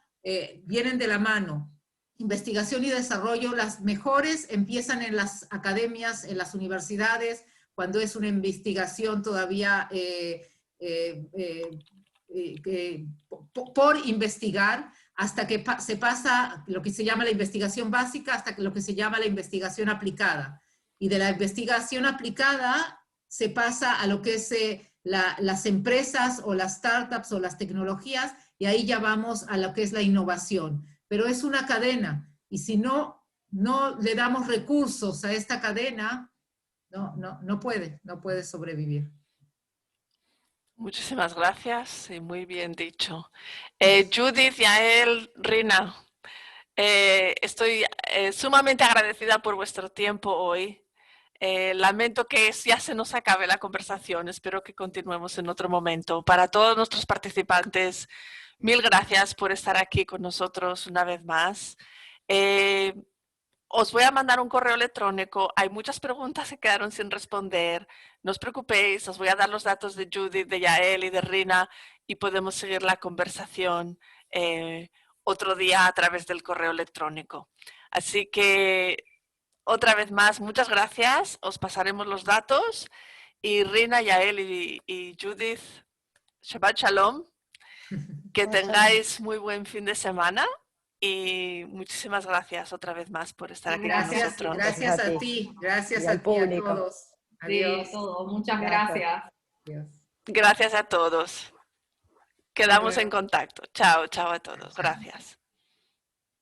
vienen de la mano. Investigación y desarrollo, las mejores empiezan en las academias, en las universidades, cuando es una investigación todavía por investigar, hasta que se pasa lo que se llama la investigación básica, hasta lo que se llama la investigación aplicada. Y de la investigación aplicada se pasa a lo que es las empresas o las startups o las tecnologías, y ahí ya vamos a lo que es la innovación. Pero es una cadena, y si no le damos recursos a esta cadena, no puede sobrevivir. Muchísimas gracias y muy bien dicho. Judith, Yael, Rina, estoy sumamente agradecida por vuestro tiempo hoy. Lamento que ya se nos acabe la conversación. Espero que continuemos en otro momento. Para todos nuestros participantes, mil gracias por estar aquí con nosotros una vez más. os voy a mandar un correo electrónico. Hay muchas preguntas que quedaron sin responder. No os preocupéis, os voy a dar los datos de Judith, de Yael y de Rina y podemos seguir la conversación otro día a través del correo electrónico. Así que, otra vez más, muchas gracias. Os pasaremos los datos. Y Rina, Yael y Judith, Shabbat Shalom. Que tengáis muy buen fin de semana. Y muchísimas gracias otra vez más por estar aquí con nosotros. Gracias a ti, gracias Y a al ti, a público. todos. Sí, Adiós. todo. Muchas Gracias. gracias. Adiós. Gracias a todos. Quedamos luego. en contacto. Chao, chao a todos. Gracias.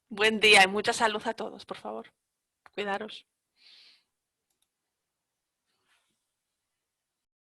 Buen día y mucha salud a todos, por favor. Cuidaros.